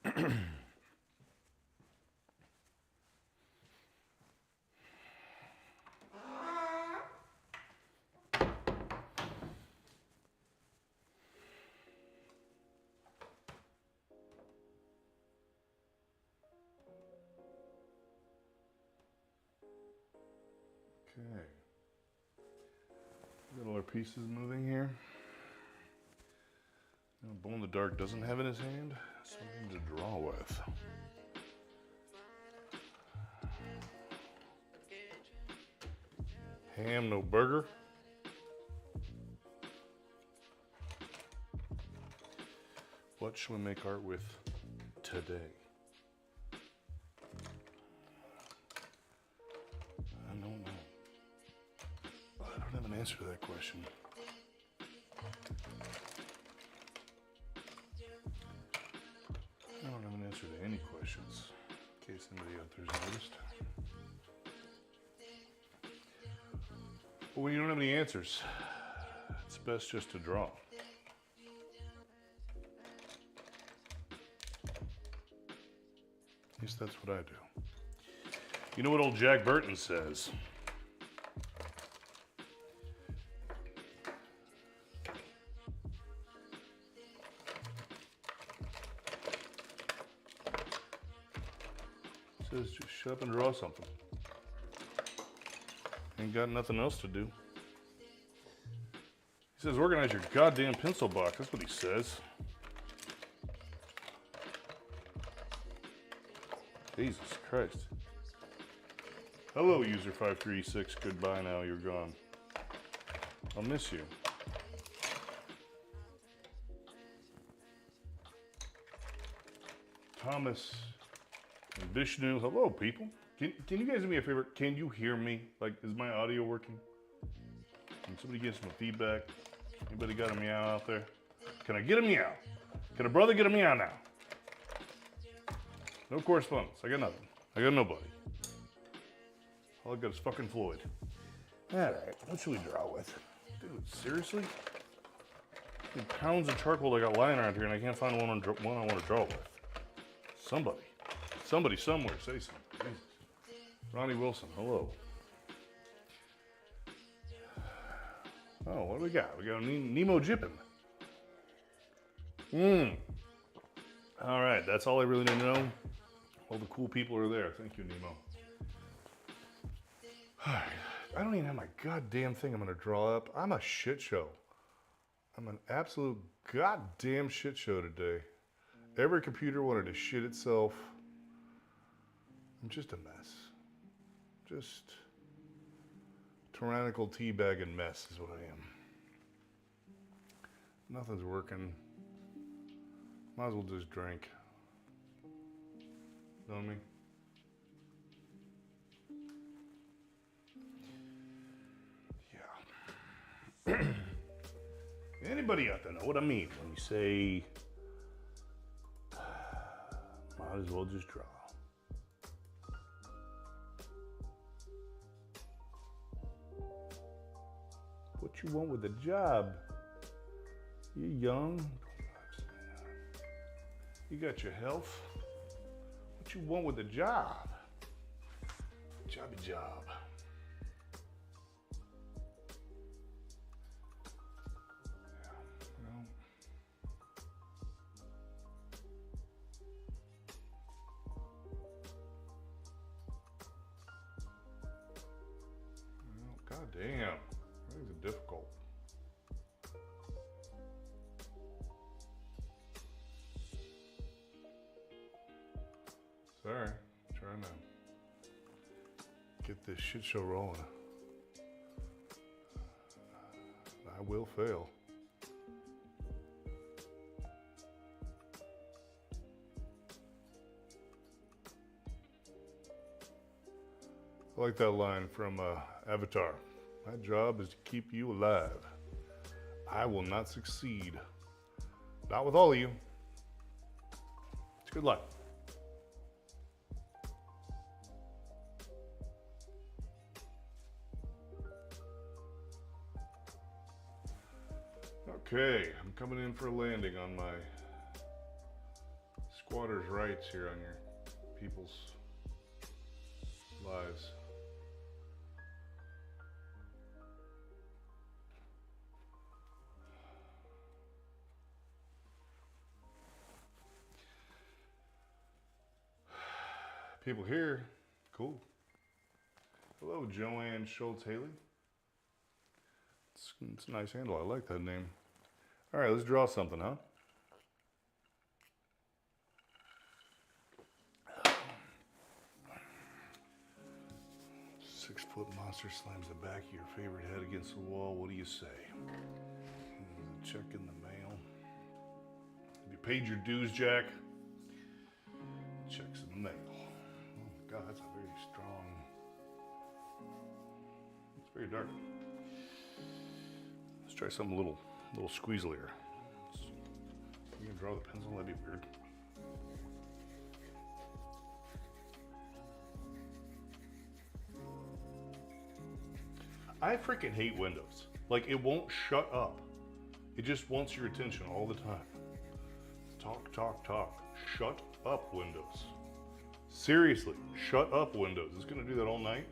Okay. Got all our pieces moving here. Now, Bone in the Dark doesn't have in his hand, something to draw with. Ham, no burger. What should we make art with today? I don't know. I don't have an answer to that question. I don't have an answer to any questions, in case anybody out there's noticed. But when you don't have any answers, it's best just to draw. At least that's what I do. You know what old Jack Burton says? He says just shut up and draw something. Ain't got nothing else to do. He says organize your goddamn pencil box. That's what he says. Jesus Christ. Hello, user 536. Goodbye now, you're gone. I'll miss you. Thomas and Vishnu. Hello, people. Can you guys do me a favor? Can you hear me? Like, is my audio working? Can somebody get some feedback? Anybody got a meow out there? Can I get a meow? Can a brother get a meow now? No correspondence. I got nothing. I got nobody. All I got is fucking Floyd. Alright, what should we draw with? Dude, seriously? How many pounds of charcoal I got lying around here and I can't find one I want to draw with? Somebody somewhere say something. Jesus. Ronnie Wilson, hello. Oh, what do we got? We got a Nemo Jippin. Alright, that's all I really need to know. All the cool people are there. Thank you, Nemo. Alright, I don't even have my goddamn thing I'm gonna draw up. I'm a shit show. I'm an absolute goddamn shit show today. Every computer wanted to shit itself. I'm just a mess. Just tyrannical teabagging mess is what I am. Nothing's working. Might as well just drink. Know what I mean? Yeah. Anybody out there know what I mean when you say, might as well just draw? What you want with the job? You're young. You got your health. What you want with the job? Jobby job. God damn. Things are difficult. Sorry, trying to get this shit show rolling. I will fail. I like that line from Avatar. My job is to keep you alive. I will not succeed. Not with all of you. It's good luck. Okay, I'm coming in for a landing on my squatters' rights here on your people's lives. People here, cool. Hello, Joanne Schultz Haley. It's a nice handle. I like that name. All right, let's draw something, huh? Six-foot monster slams the back of your favorite head against the wall. What do you say? There's a check in the mail. Have you paid your dues, Jack? Check's in the mail. Oh my God, that's a very strong. It's very dark. Let's try something a little squeezelier. You can draw the pencil. That'd be weird. I freaking hate Windows. Like, it won't shut up. It just wants your attention all the time. Talk, talk, talk. Shut up, Windows. Seriously, shut up, Windows. It's gonna do that all night.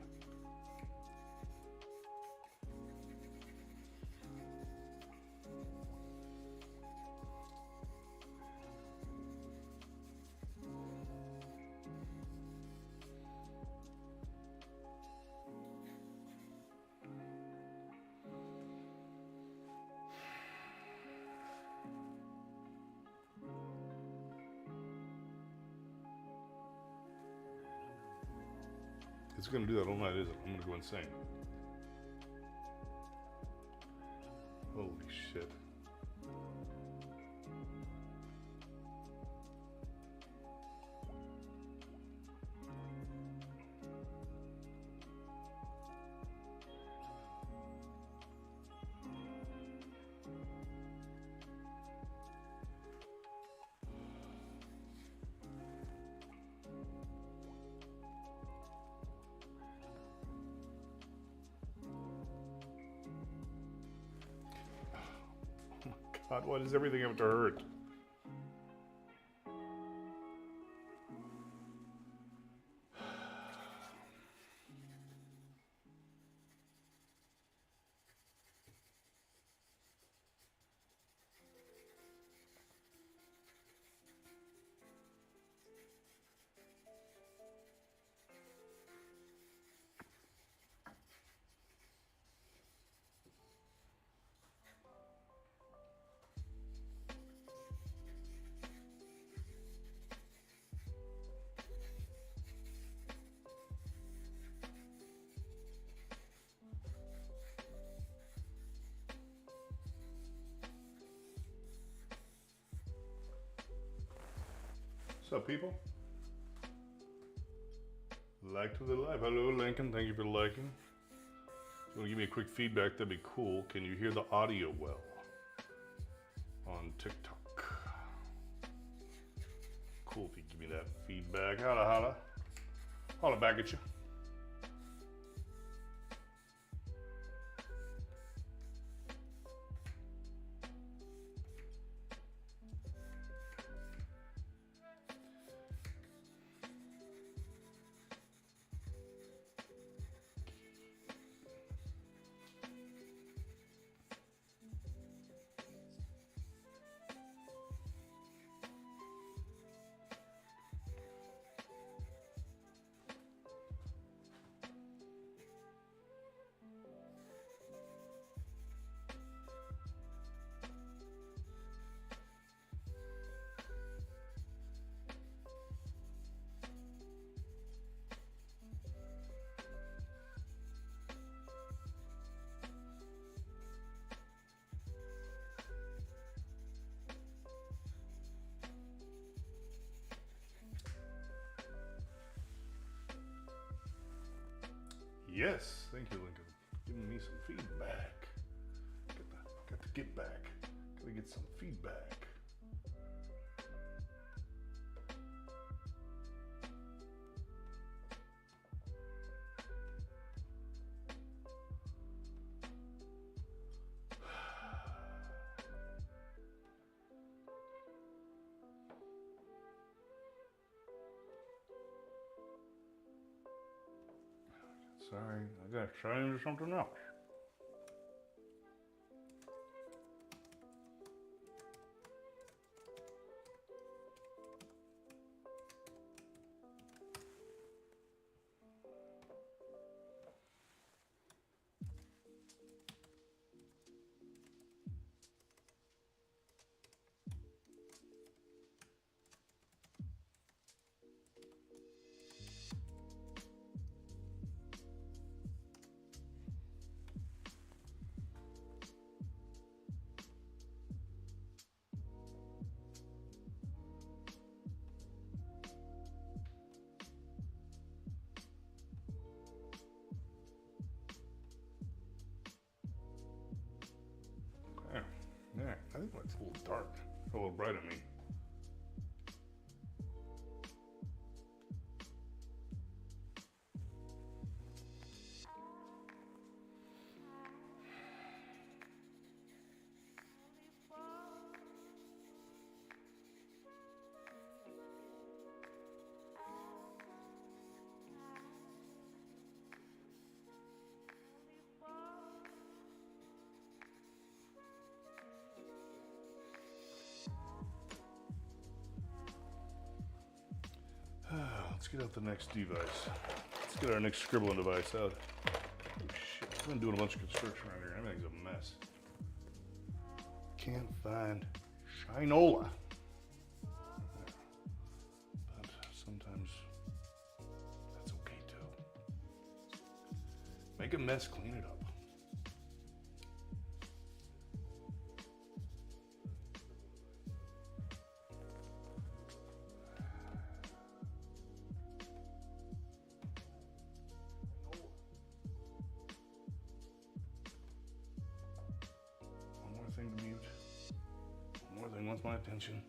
It's gonna do that all night, isn't it? I'm gonna go insane. Holy shit. God, why does everything have to hurt? What's up, people? Like to the live. Hello, Lincoln. Thank you for liking. If you want to give me a quick feedback, that'd be cool. Can you hear the audio well on TikTok? Cool if you give me that feedback. Holla, holla. Holla back at you. Yes, thank you, Lincoln. Giving me some feedback. Got to get back. Gotta get some feedback. Sorry, I gotta try into something else. Yeah, I think that's a little dark, a little bright on me. Let's get out the next device. Let's get our next scribbling device out. Oh shit, I've been doing a bunch of construction around here. Everything's a mess. Can't find Shinola. But sometimes that's okay too. Make a mess, clean it up. Thing to mute. One more thing wants my attention.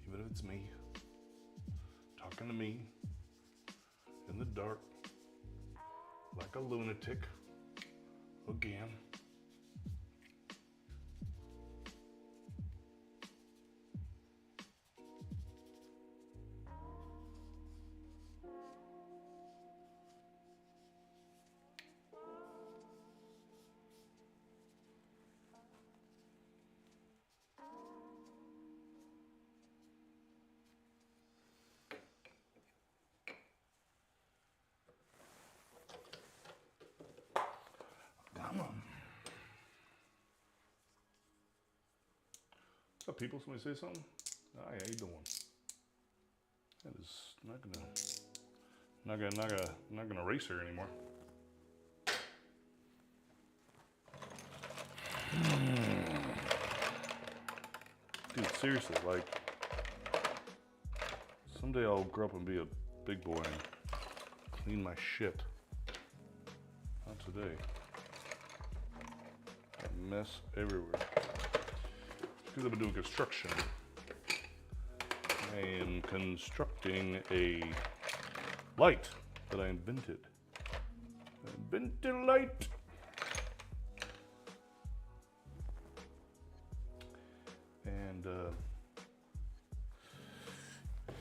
Even if it's me. Talking to me. In the dark. Like a lunatic. Again. What's up, people? Somebody say something? Hi, how you doing? That is not gonna race her anymore. Dude, seriously, like, someday I'll grow up and be a big boy and clean my shit. Not today. A mess everywhere. Because I've been doing construction. I am constructing a light that I invented. I invented a light. And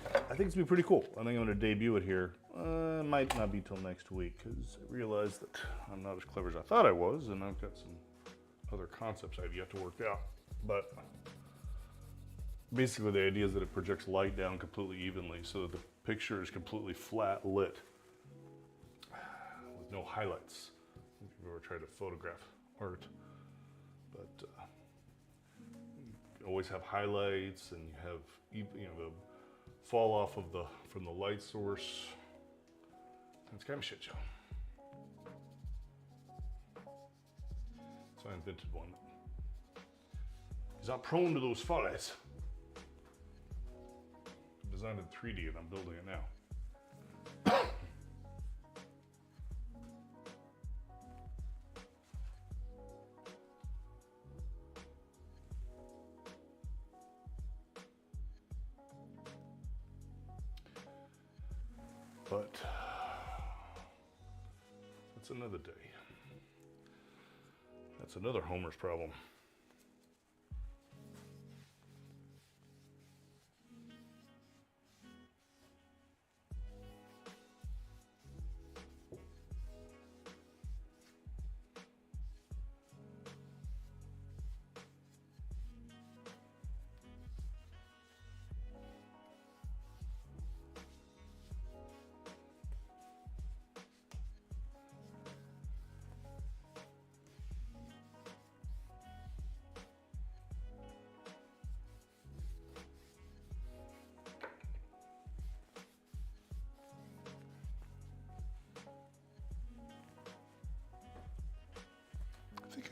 I think it's gonna be pretty cool. I think I'm gonna debut it here. Might not be till next week because I realized that I'm not as clever as I thought I was, and I've got some other concepts I've yet to work out. But basically the idea is that it projects light down completely evenly so that the picture is completely flat lit with no highlights. If you've ever tried to photograph art, but you always have highlights, and you have the fall off of from the light source. It's kind of a shit show. So I invented one. He's not prone to those follies. I designed it in 3D and I'm building it now. But that's another day. That's another Homer's problem.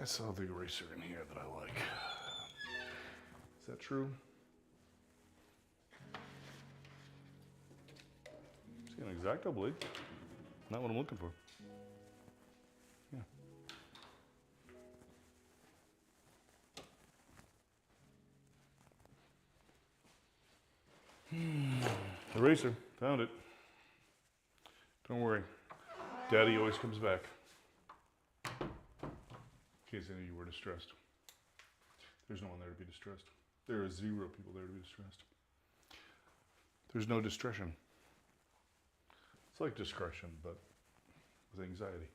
I saw the eraser in here that I like. Is that true? See an X-Acto blade? Not what I'm looking for. Yeah. Eraser, found it. Don't worry, Daddy always comes back. In case any of you were distressed. There's no one there to be distressed. There are 0 people there to be distressed. There's no discretion. It's like discretion, but with anxiety.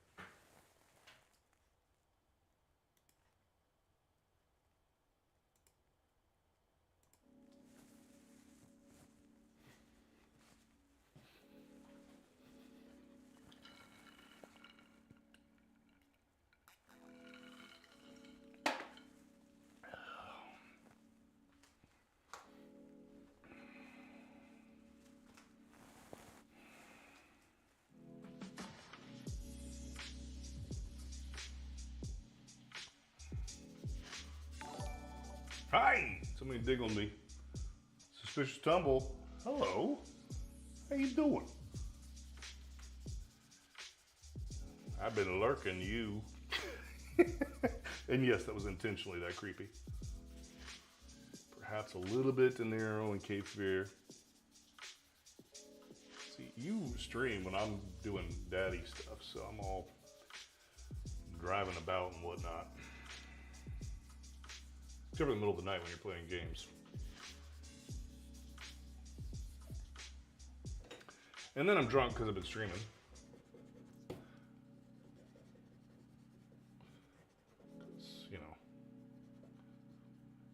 Hi! Somebody dig on me. Suspicious tumble. Hello. How you doing? I've been lurking you. And yes, that was intentionally that creepy. Perhaps a little bit De Niro and Cape Fear. See, you stream when I'm doing daddy stuff, so I'm all driving about and whatnot. Except for the middle of the night when you're playing games. And then I'm drunk because I've been streaming. Because, you know,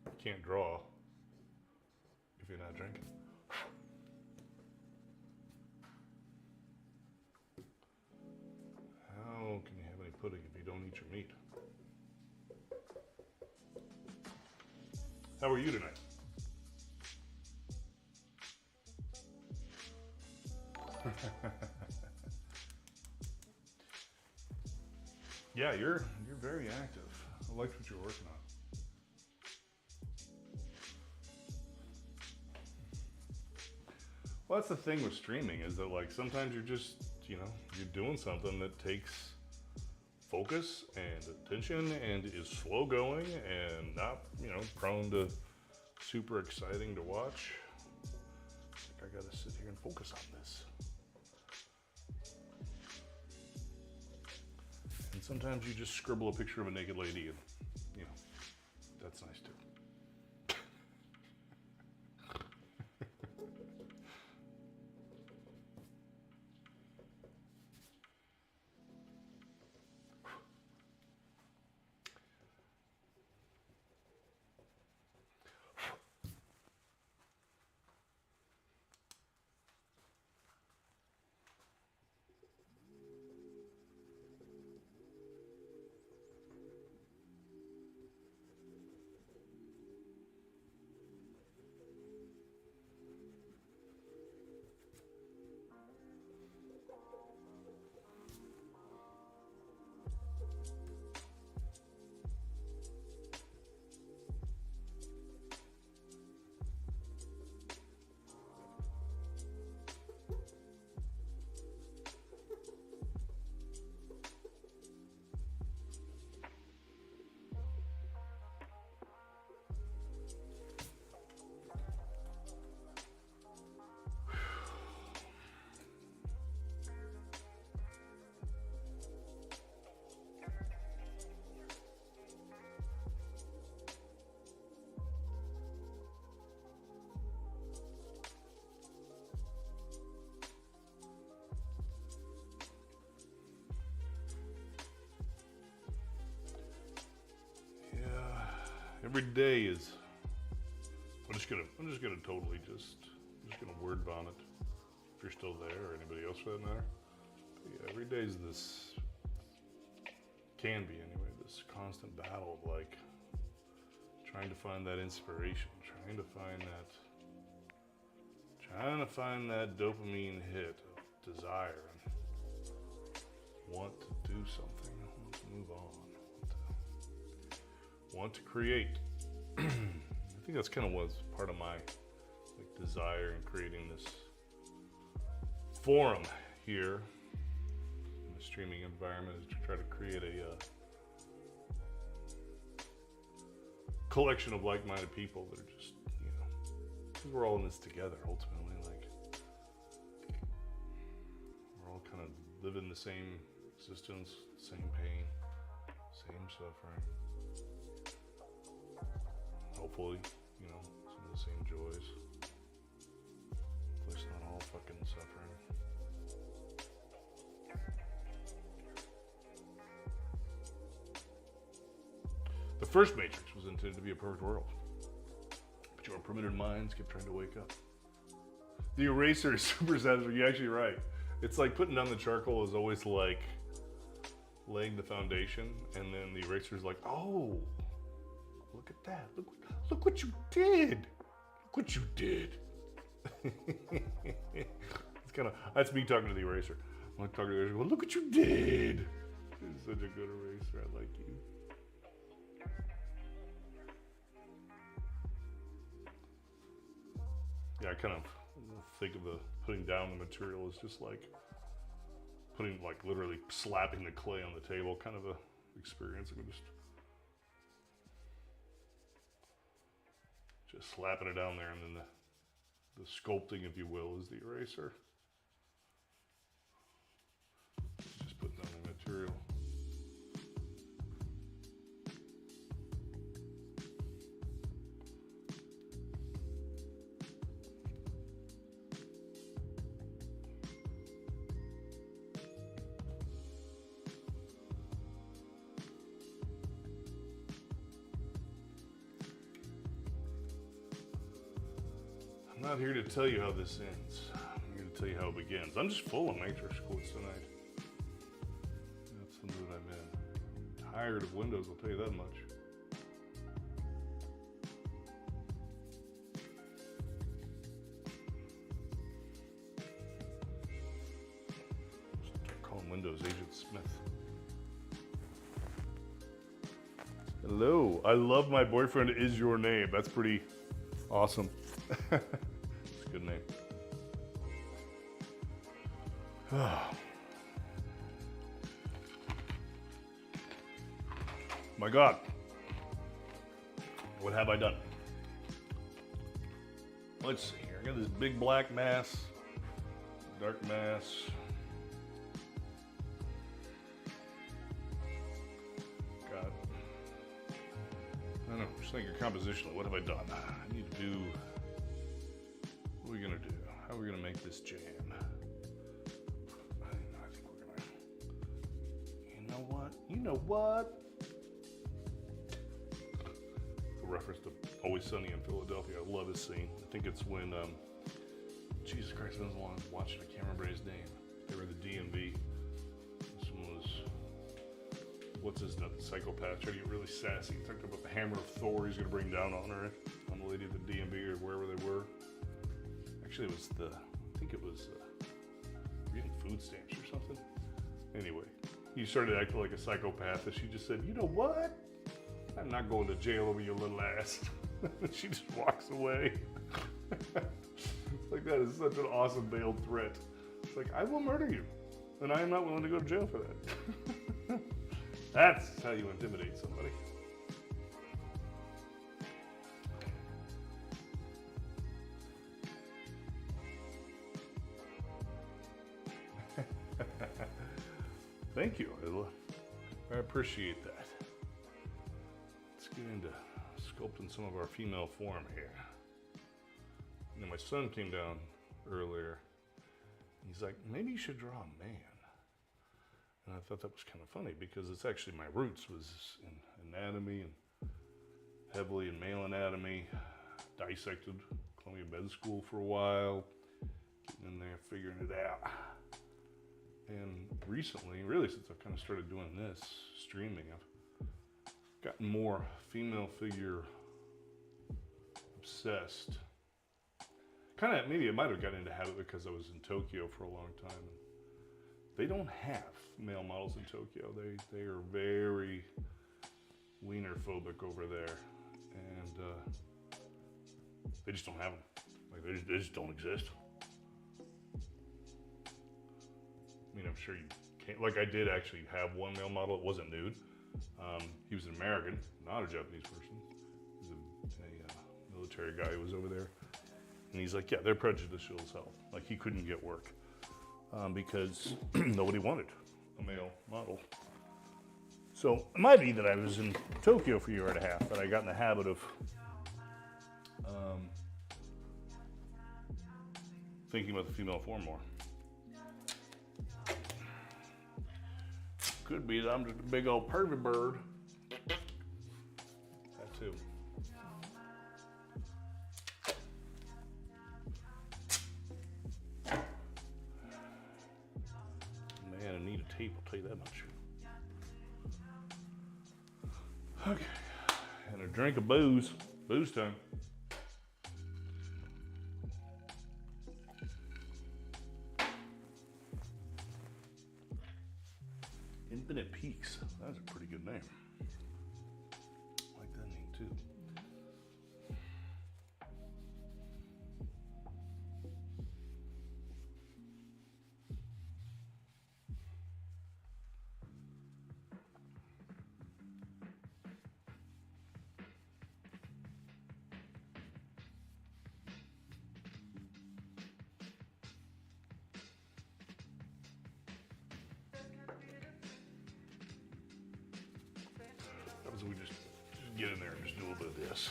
you can't draw if you're not drinking. How can you have any pudding if you don't eat your meat? How are you tonight? Yeah, you're very active. I like what you're working on. Well, that's the thing with streaming is that like sometimes you're just, you know, you're doing something that takes focus and attention and is slow going and not, you know, prone to super exciting to watch. I think I gotta sit here and focus on this. And sometimes you just scribble a picture of a naked lady and, you know, that's nice too. Every day is. I'm just gonna totally I'm just gonna word vomit. If you're still there, or anybody else for that matter. But yeah, every day is this. Can be anyway. This constant battle of like trying to find that inspiration, trying to find that dopamine hit of desire and want to do something, want to move on. want to create. I think that's kind of was part of my like desire in creating this forum here in the streaming environment, is to try to create a collection of like-minded people that are just, you know, 'cause we're all in this together ultimately. Like, we're all kind of living the same existence, same pain, same suffering. Hopefully, you know, some of the same joys. At least not all fucking suffering. The first Matrix was intended to be a perfect world, but your primitive minds kept trying to wake up. The eraser is super satisfying. You're actually right. It's like putting down the charcoal is always like laying the foundation, and then the eraser is like, oh, look at that. Look what you did. Look what you did. It's kind of, that's me talking to the eraser. I'm like talking to the eraser, well, look what you did. You're such a good eraser. I like you. Yeah, I kind of think of the putting down the material as just like putting, like literally slapping the clay on the table kind of a experience. I mean, just slapping it down there, and then the sculpting, if you will, is the eraser. Just putting down the material. I'm not here to tell you how this ends. I'm here to tell you how it begins. I'm just full of Matrix quotes tonight. That's the mood I'm in. I'm tired of Windows, I'll tell you that much. Start calling Windows Agent Smith. Hello, I love my boyfriend is your name. That's pretty awesome. It's a good name. My God, what have I done? Let's see here. I got this big black mass, dark mass. Got, I don't know, just thinking compositionally, what have I done? I need to do, what are we gonna do? How are we gonna make this jam? I think we're gonna, you know what? A reference to Always Sunny in Philadelphia. I love this scene. I think it's when, Jesus Christ, it was long watching, I can't remember his name. They were in the DMV. This one was, what's his name, the psychopath, trying to get really sassy. He talked about the hammer of Thor he's gonna bring down on her, on the lady at the DMV or wherever they were. Actually, it was I think it was getting food stamps or something. Anyway, he started acting like a psychopath, and she just said, you know what? I'm not going to jail over your little ass. She just walks away. Like, that is such an awesome veiled threat. It's like, I will murder you, and I am not willing to go to jail for that. That's how you intimidate somebody. Thank you. I appreciate that. Let's get into sculpting some of our female form here. And then my son came down earlier. He's like, maybe you should draw a man. And I thought that was kind of funny because it's actually my roots was in anatomy and heavily in male anatomy. Dissected Columbia Med School for a while, getting in there, figuring it out. And recently, really since I've kind of started doing this, streaming, I've gotten more female figure obsessed. Kind of, maybe I might have gotten into habit because I was in Tokyo for a long time. They don't have male models in Tokyo. They are very wiener phobic over there, and they just don't have them. Like they just don't exist. I mean, I'm sure you can't. Like I did actually have one male model. It wasn't nude. He was an American, not a Japanese person. He was a military guy who was over there, and he's like, yeah, they're prejudicial as hell. Like he couldn't get work because nobody wanted a male model. So it might be that I was in Tokyo for a year and a half, that I got in the habit of thinking about the female form more. Could be that I'm just a big old pervy bird. That too. Man, I need a tape, I'll tell you that much. Okay, and a drink of booze. Booze time. Infinite Peaks. That's a pretty good name. I like that name too. So we just get in there and just do a little bit of this.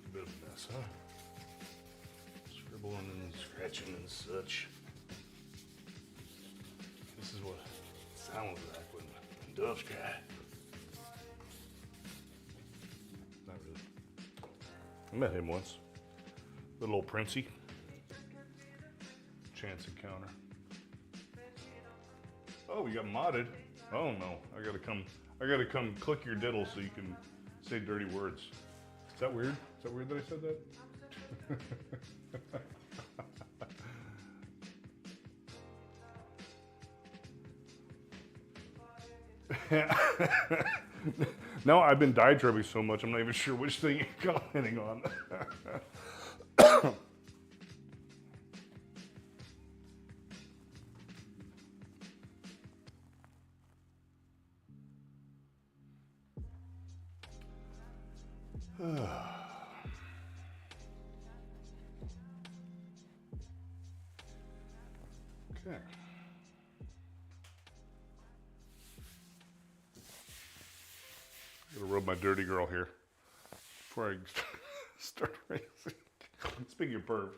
A bit of a mess, huh? Scribbling and scratching and such. This is what it sounds like when doves cry. Not really. I met him once. Little old Princey. Chance encounter. Oh, we got modded. Oh no, I gotta come click your diddle so you can say dirty words. Is that weird? Is that weird that I said that? Now I've been diatribbing so much, I'm not even sure which thing you're commenting on. Okay. I'm gonna rub my dirty girl here before I start racing. Speaking of perv.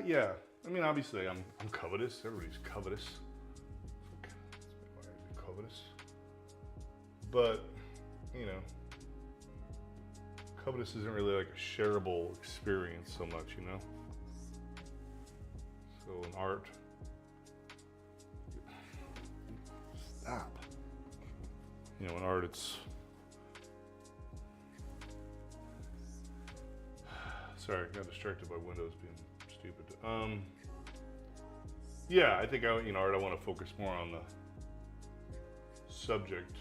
Yeah. I mean, obviously, I'm covetous. Everybody's covetous. Covetous. But, you know, covetous isn't really like a shareable experience so much, you know? So in art, stop. You know, in art, it's, sorry, I got distracted by windows being stupid. Yeah, I think in art, I want to focus more on the subject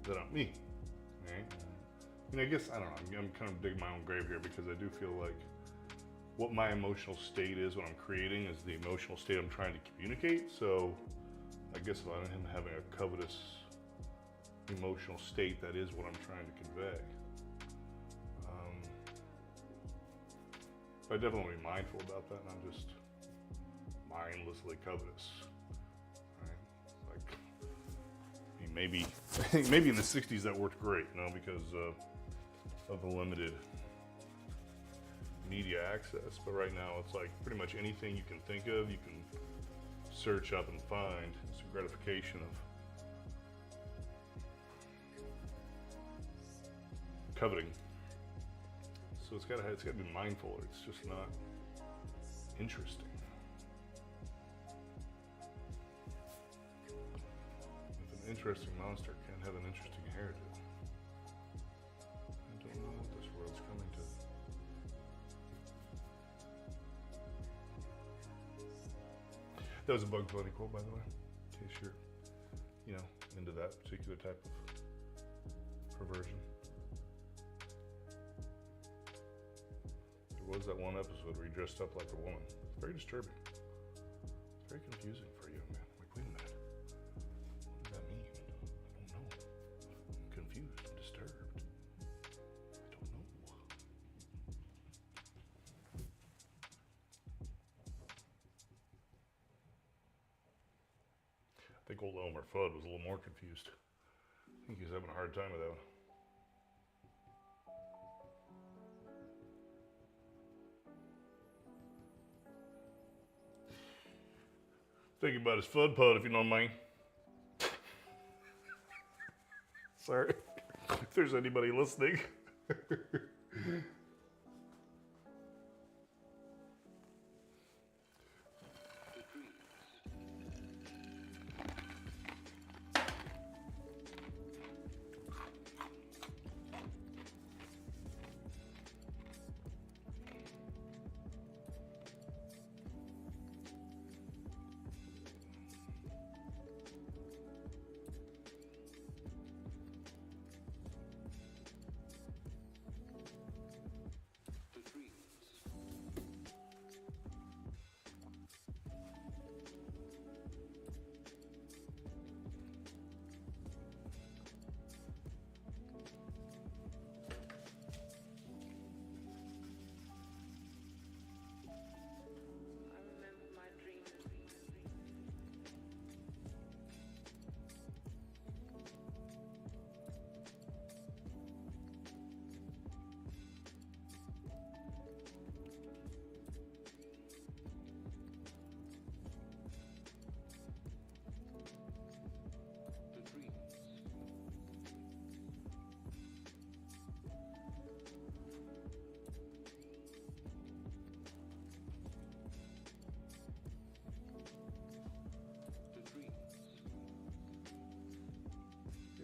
than on me. Right? I mean, I guess, I don't know, I'm kind of digging my own grave here because I do feel like what my emotional state is when I'm creating is the emotional state I'm trying to communicate. So I guess if I'm having a covetous emotional state, that is what I'm trying to convey. I definitely want to be mindful about that, not just mindlessly covetous. Right? Like, maybe in the 60s that worked great, you know, because of the limited media access. But right now it's like pretty much anything you can think of, you can search up and find. It's a gratification of coveting. So it's got to be mindful. It's just not interesting. If an interesting monster can't have an interesting hairdo, I don't know what this world's coming to. That was a Bugs Bunny quote, by the way, in case you're, you know, into that particular type of perversion. There was that one episode where he dressed up like a woman. It's very disturbing. It's very confusing for you, man. Like, wait a minute. What does that mean? I don't know. I'm confused. I'm disturbed. I don't know. I think old Elmer Fudd was a little more confused. I think he was having a hard time with that one. Thinking about his Fudd Pud, if you don't mind. Sorry, if there's anybody listening.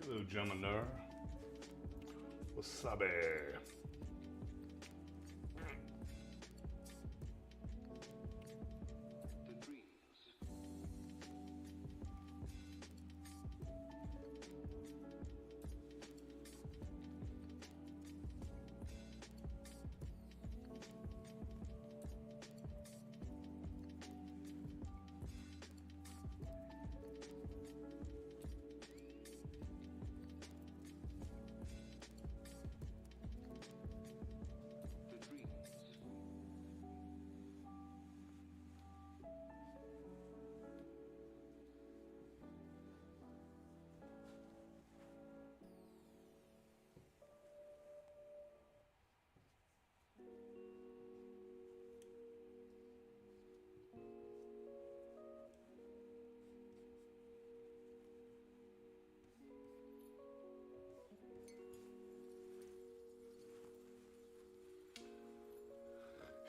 Hello, Jaminer. Wasabi.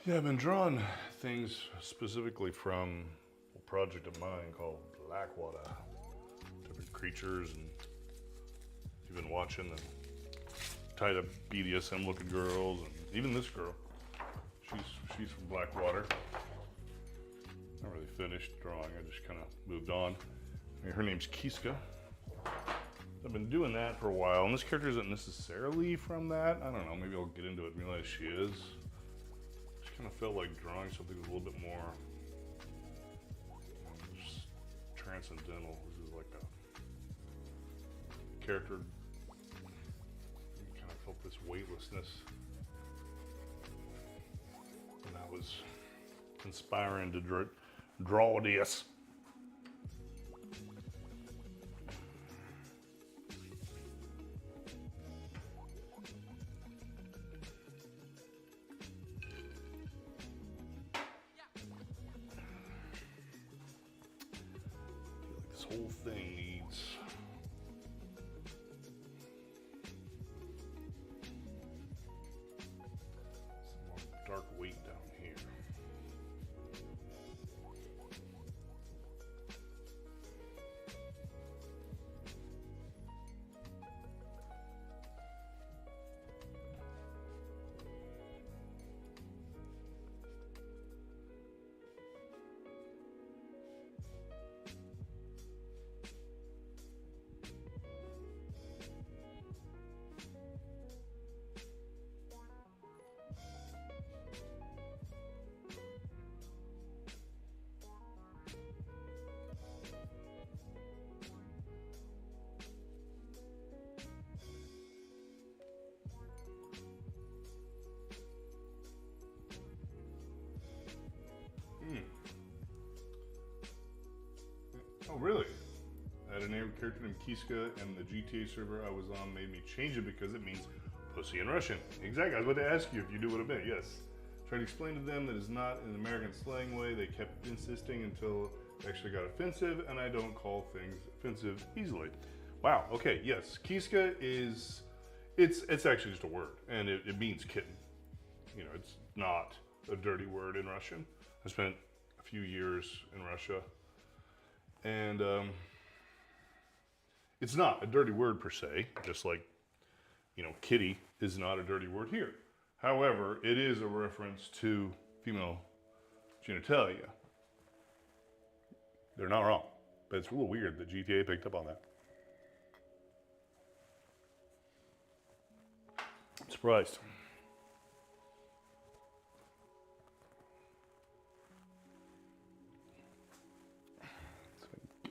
Yeah, I've been drawing things specifically from a project of mine called Blackwater. Different creatures, and you've been watching the tied up BDSM looking girls, and even this girl. She's from Blackwater. Not really finished drawing, I just kind of moved on. Her name's Kiska. I've been doing that for a while, and this character isn't necessarily from that. I don't know, maybe I'll get into it and realize she is. Kind of felt like drawing something with a little bit more just transcendental. This is like a character. Kind of felt this weightlessness, and I was conspiring to draw this. Whole thing needs some more dark weight down here. Oh, really? I had a name character named Kiska, and the GTA server I was on made me change it because it means pussy in Russian. Exactly. I was about to ask you if you knew what it meant. Yes. Tried to explain to them that it's not an American slang way. They kept insisting until it actually got offensive, and I don't call things offensive easily. Wow. Okay. Yes. Kiska is. It's actually just a word, and it means kitten. You know, it's not a dirty word in Russian. I spent a few years in Russia, and it's not a dirty word per se, just like, you know, kitty is not a dirty word here. However, it is a reference to female genitalia. They're not wrong, but it's a little weird that GTA picked up on that. I'm surprised.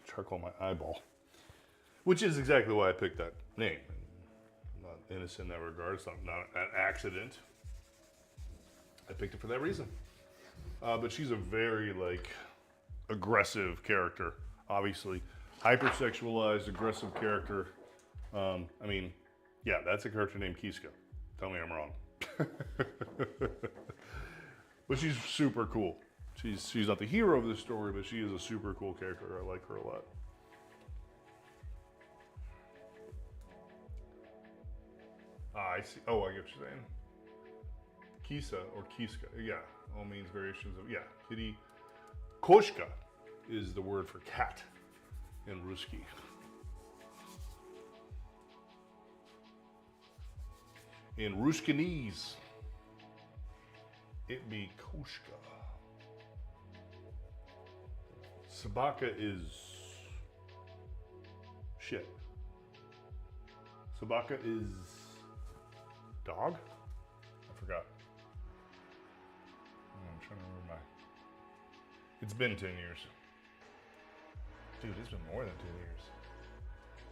Charcoal my eyeball. Which is exactly why I picked that name. I'm not innocent in that regard. It's not an accident. I picked it for that reason. But she's a very, like, aggressive character, obviously. Hypersexualized, aggressive character. I mean, yeah, that's a character named Kiska. Tell me I'm wrong. But she's super cool. She's not the hero of the story, but she is a super cool character. I like her a lot. I see. Oh, I get what you're saying. Kisa or Kiska. Yeah, all means variations of, yeah, kitty. Koshka is the word for cat in Ruski. In Rushkinese, it be Koshka. Sabaka is shit. Sabaka is dog? I forgot. I'm trying to remember It's been 10 years. Dude, it's been more than 10 years.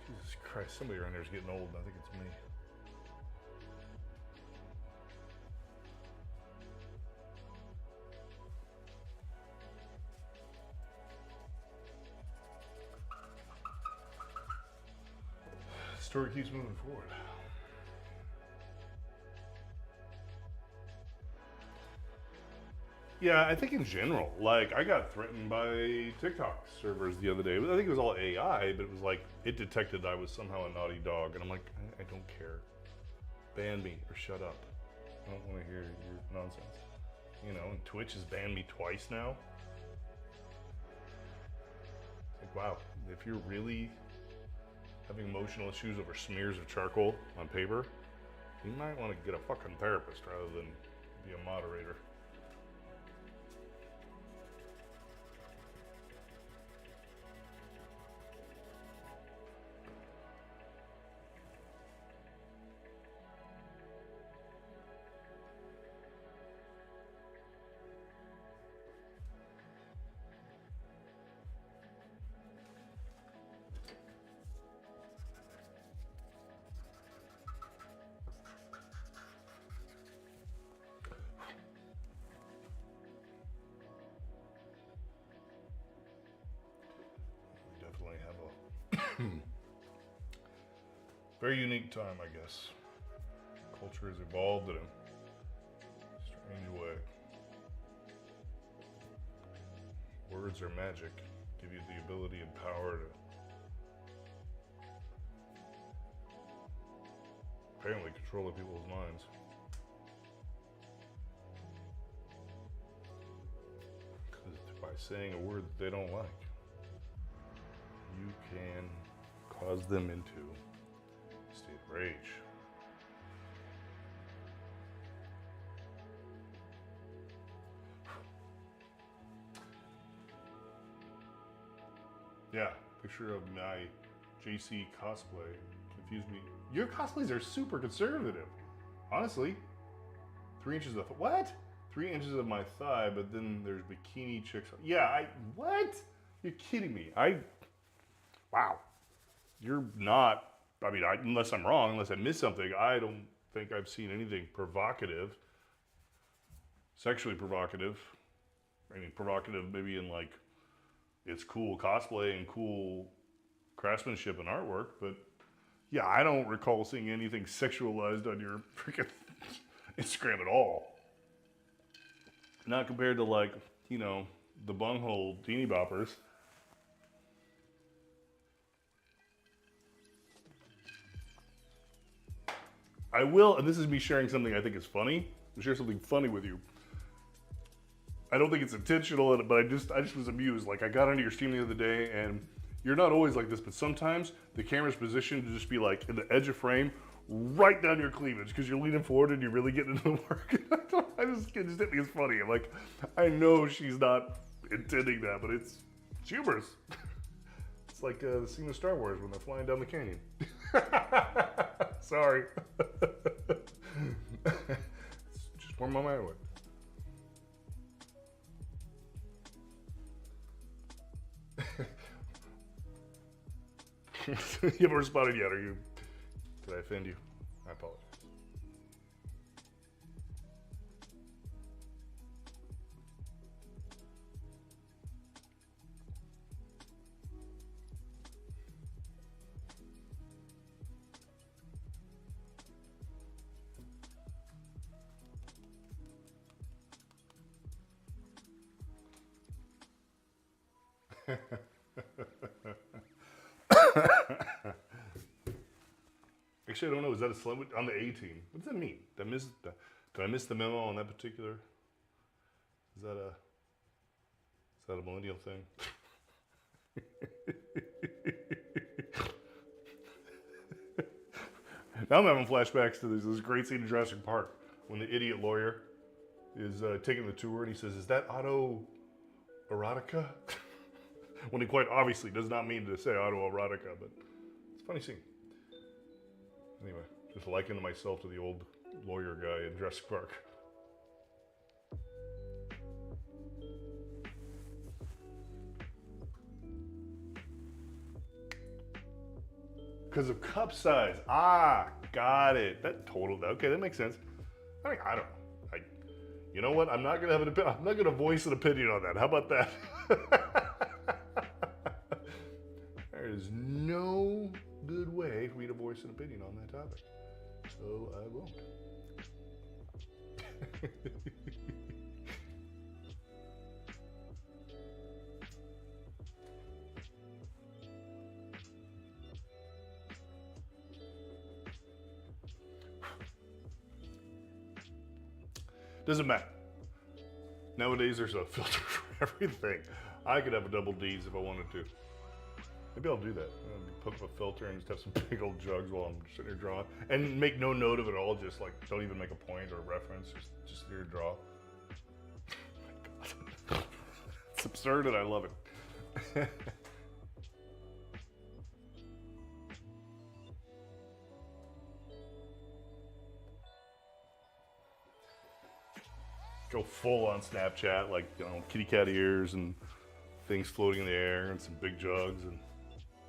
Jesus Christ, somebody around here is getting old, and I think it's me. The story keeps moving forward. Yeah, I think in general, like, I got threatened by TikTok servers the other day. I think it was all AI, but it was like, it detected I was somehow a naughty dog. And I'm like, I don't care. Ban me or shut up. I don't want to hear your nonsense. You know, and Twitch has banned me twice now. Like, wow, if you're really having emotional issues over smears of charcoal on paper, you might want to get a fucking therapist rather than be a moderator. Very unique time, I guess. Culture has evolved in a strange way. Words are magic, give you the ability and power to apparently control people's minds. Because by saying a word that they don't like, you can cause them into a state of rage. Yeah, picture of my JC cosplay confused me. Your cosplays are super conservative. Honestly, 3 inches of, what? 3 inches of my thigh, but then there's bikini chicks. Yeah, what? You're kidding me. Wow. You're not, I mean, unless I'm wrong, unless I missed something, I don't think I've seen anything provocative, sexually provocative. I mean, provocative maybe in like it's cool cosplay and cool craftsmanship and artwork, but yeah, I don't recall seeing anything sexualized on your freaking Instagram at all. Not compared to like, you know, the bunghole teeny boppers. I will, and this is me sharing something I think is funny. I'll share something funny with you. I don't think it's intentional, but I just was amused. Like I got onto your stream the other day, and you're not always like this, but sometimes the camera's positioned to just be like in the edge of frame, right down your cleavage, because you're leaning forward and you're really getting into the work. It just hit me as funny. I'm like, I know she's not intending that, but it's humorous. It's like the scene of Star Wars when they're flying down the canyon. Sorry. Just where my mind went. You haven't responded yet, are you? Did I offend you? I apologize. Actually, I don't know. Is that a slim on the A team? What does that mean? Did I miss the memo on that particular? Is that a millennial thing? Now I'm having flashbacks to this great scene in Jurassic Park when the idiot lawyer is taking the tour and he says, "Is that auto erotica?" When he quite obviously does not mean to say autoerotica, but it's a funny scene. Anyway, just likening myself to the old lawyer guy in Jurassic Park. Because of cup size. Ah, got it. Okay, that makes sense. I mean, I don't know. You know what? I'm not gonna voice an opinion on that. How about that? There is no good way for me to voice an opinion on that topic, so I won't. Doesn't matter. Nowadays, there's a filter for everything. I could have a double D's if I wanted to. Maybe I'll do that. Put up a filter and just have some big old jugs while I'm sitting here drawing, and make no note of it all. Just like don't even make a point or a reference. Just sit here and draw. Oh my God, it's absurd and I love it. Go full on Snapchat, like kitty cat ears and things floating in the air and some big jugs and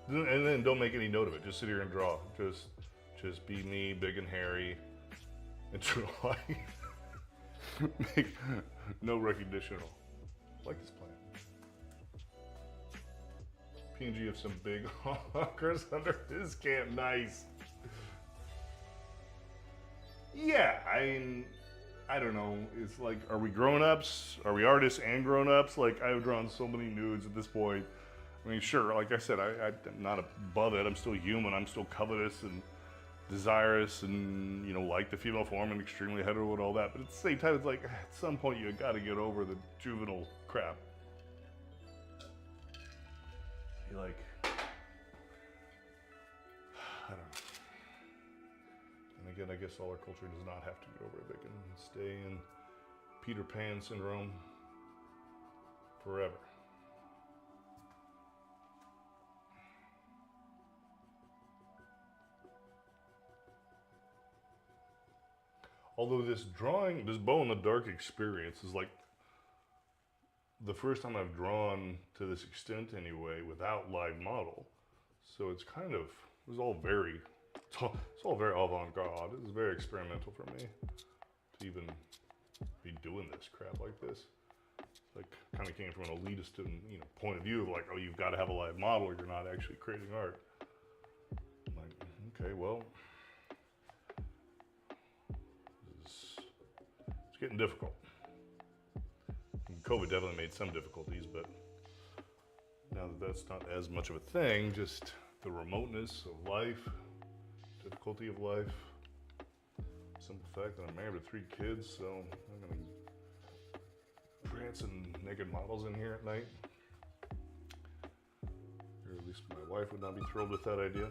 then don't make any note of it. Just sit here and draw. Just be me, big and hairy, and true to life. Make no recognition at all. I like this plan. PNG of some big honkers under his camp. Nice. Yeah, I don't know. It's like, are we grown-ups? Are we artists and grown-ups? Like, I've drawn so many nudes at this point. I mean, sure, like I said, I'm not above it. I'm still human. I'm still covetous and desirous and, like the female form and extremely hetero and all that. But at the same time, it's like, at some point, you got to get over the juvenile crap. You're like, I don't know. And again, I guess all our culture does not have to get over it. They can stay in Peter Pan syndrome forever. Although this bow in the dark experience is like the first time I've drawn to this extent anyway without live model. So it's all very avant-garde. It's very experimental for me to even be doing this crap like this. Like, kind of came from an elitist and, point of view of like, oh, you've got to have a live model or you're not actually creating art. I'm like, okay, well, it's getting difficult. And COVID definitely made some difficulties, but now that that's not as much of a thing, just the remoteness of life, difficulty of life, simple fact that I'm married with 3 kids, so I'm gonna prancing naked models in here at night. Or at least my wife would not be thrilled with that idea.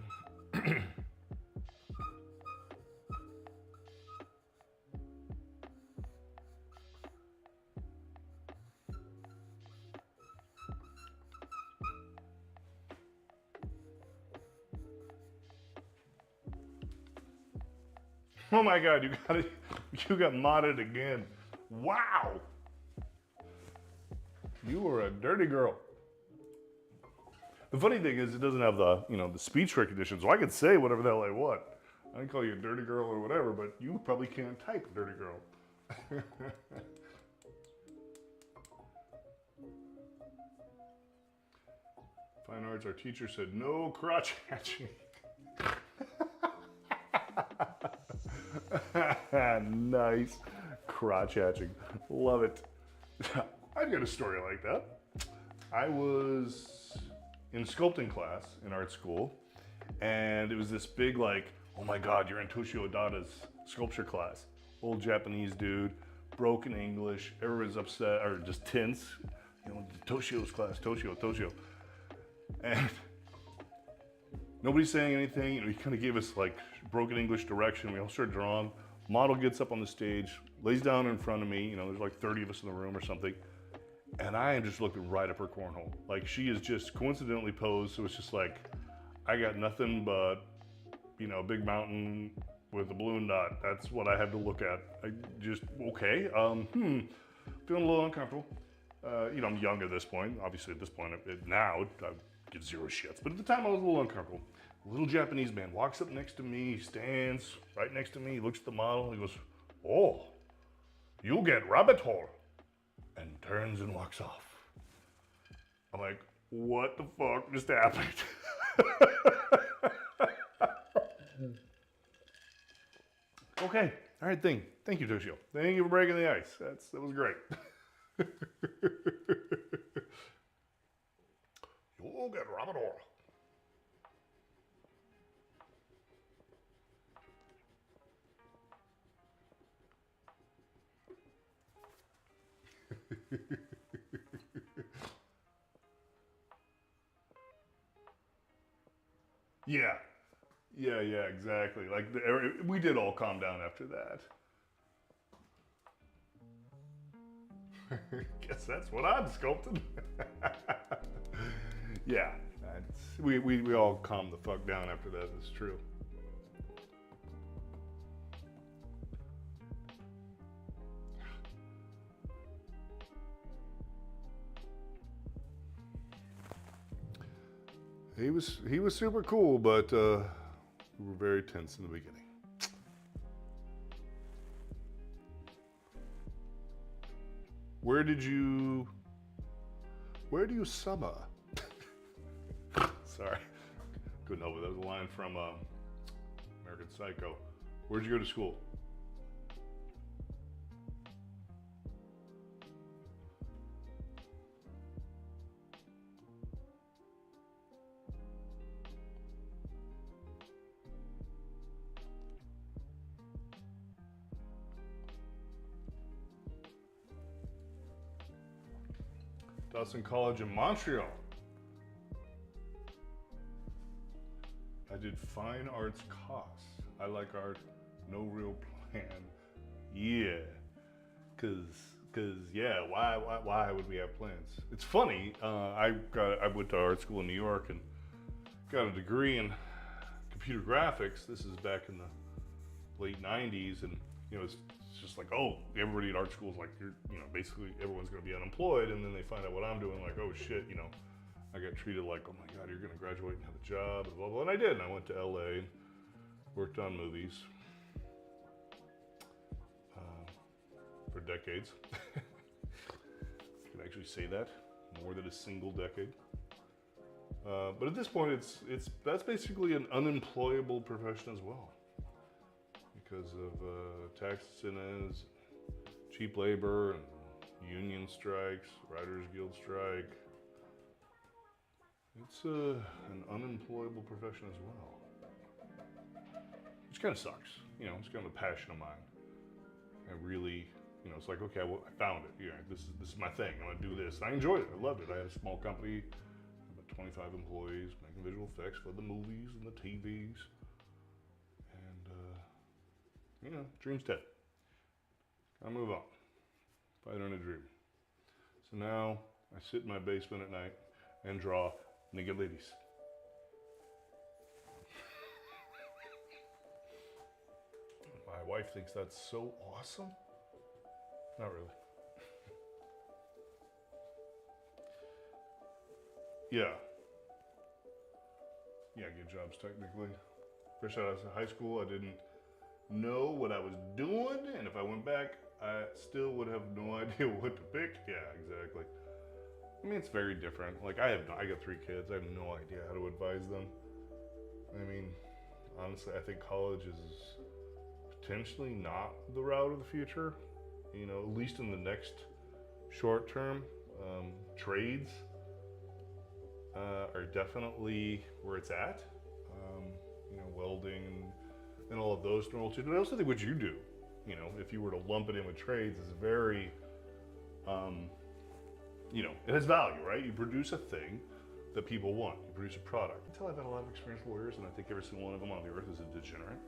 Oh my God, you got modded again. Wow. You were a dirty girl. The funny thing is it doesn't have the, the speech recognition, so I could say whatever the hell I want. I can call you a dirty girl or whatever, but you probably can't type dirty girl. Fine arts, our teacher said no crotch hatching. Nice. Crotch hatching. Love it. I've got a story like that. I was in sculpting class in art school, and it was this big, like, oh my God, you're in Toshio Dada's sculpture class. Old Japanese dude, broken English, everyone's upset, or just tense. Toshio's class, Toshio. And nobody's saying anything. He kind of gave us like broken English direction. We all started drawing. Model gets up on the stage, lays down in front of me. There's like 30 of us in the room or something. And I am just looking right up her cornhole. Like, she is just coincidentally posed. So it's just like, I got nothing but, a big mountain with a balloon dot. That's what I have to look at. I just, okay. Feeling a little uncomfortable. I'm young at this point. Obviously at this point, now I give 0 shits. But at the time I was a little uncomfortable. A little Japanese man walks up next to me, stands right next to me, looks at the model, he goes, oh, you get rabbit hole, and turns and walks off. I'm like, what the fuck just happened? Okay, all right, thank you, Toshio. Thank you for breaking the ice. That was great. You'll get rabbit hole. Yeah, exactly. Like, we did all calm down after that. Guess that's what I'm sculpting. Yeah, we all calmed the fuck down after that. It's true. He was super cool, but we were very tense in the beginning. Where do you summer? Sorry, couldn't help it. That was a line from American Psycho. Where'd you go to school? Dawson College in Montreal. I did fine arts costs. I like art, no real plan. Yeah, cause yeah. Why would we have plans? It's funny. I went to art school in New York and got a degree in computer graphics. This is back in the late '90s, and it's just like, oh, everybody at art school is like, basically everyone's going to be unemployed, and then they find out what I'm doing, like, oh shit, I got treated like, oh my God, you're going to graduate and have a job, and blah, blah, and I did, and I went to LA, and worked on movies for decades. actually say that, more than a single decade. But at this point, that's basically an unemployable profession as well, because of tax incentives, cheap labor, and union strikes, Writers Guild strike. It's an unemployable profession as well, which kind of sucks. You know, it's kind of a passion of mine. I really, you know, it's like, okay, well, I found it. Yeah, this is my thing. I'm gonna do this. And I enjoyed it. I loved it. I had a small company, about 25 employees, making visual effects for the movies and the TVs. And you know, dream's dead. Gotta move on. Fight on a dream. So now I sit in my basement at night and draw naked ladies. My wife thinks that's so awesome. Not really. Yeah, good jobs technically. Fresh out of high school, I didn't know what I was doing, and if I went back, I still would have no idea what to pick. Yeah, exactly. I mean, it's very different. Like, I got 3 kids. I have no idea how to advise them. I mean, honestly, I think college is potentially not the route of the future. You know, at least in the next short term. Trades are definitely where it's at. You know, welding and all of those normal too. But I also think what you do, you know, if you were to lump it in with trades, is very, you know, it has value, right? You produce a thing that people want. You produce a product. Until I've had a lot of experienced lawyers, and I think every single one of them on the earth is a degenerate.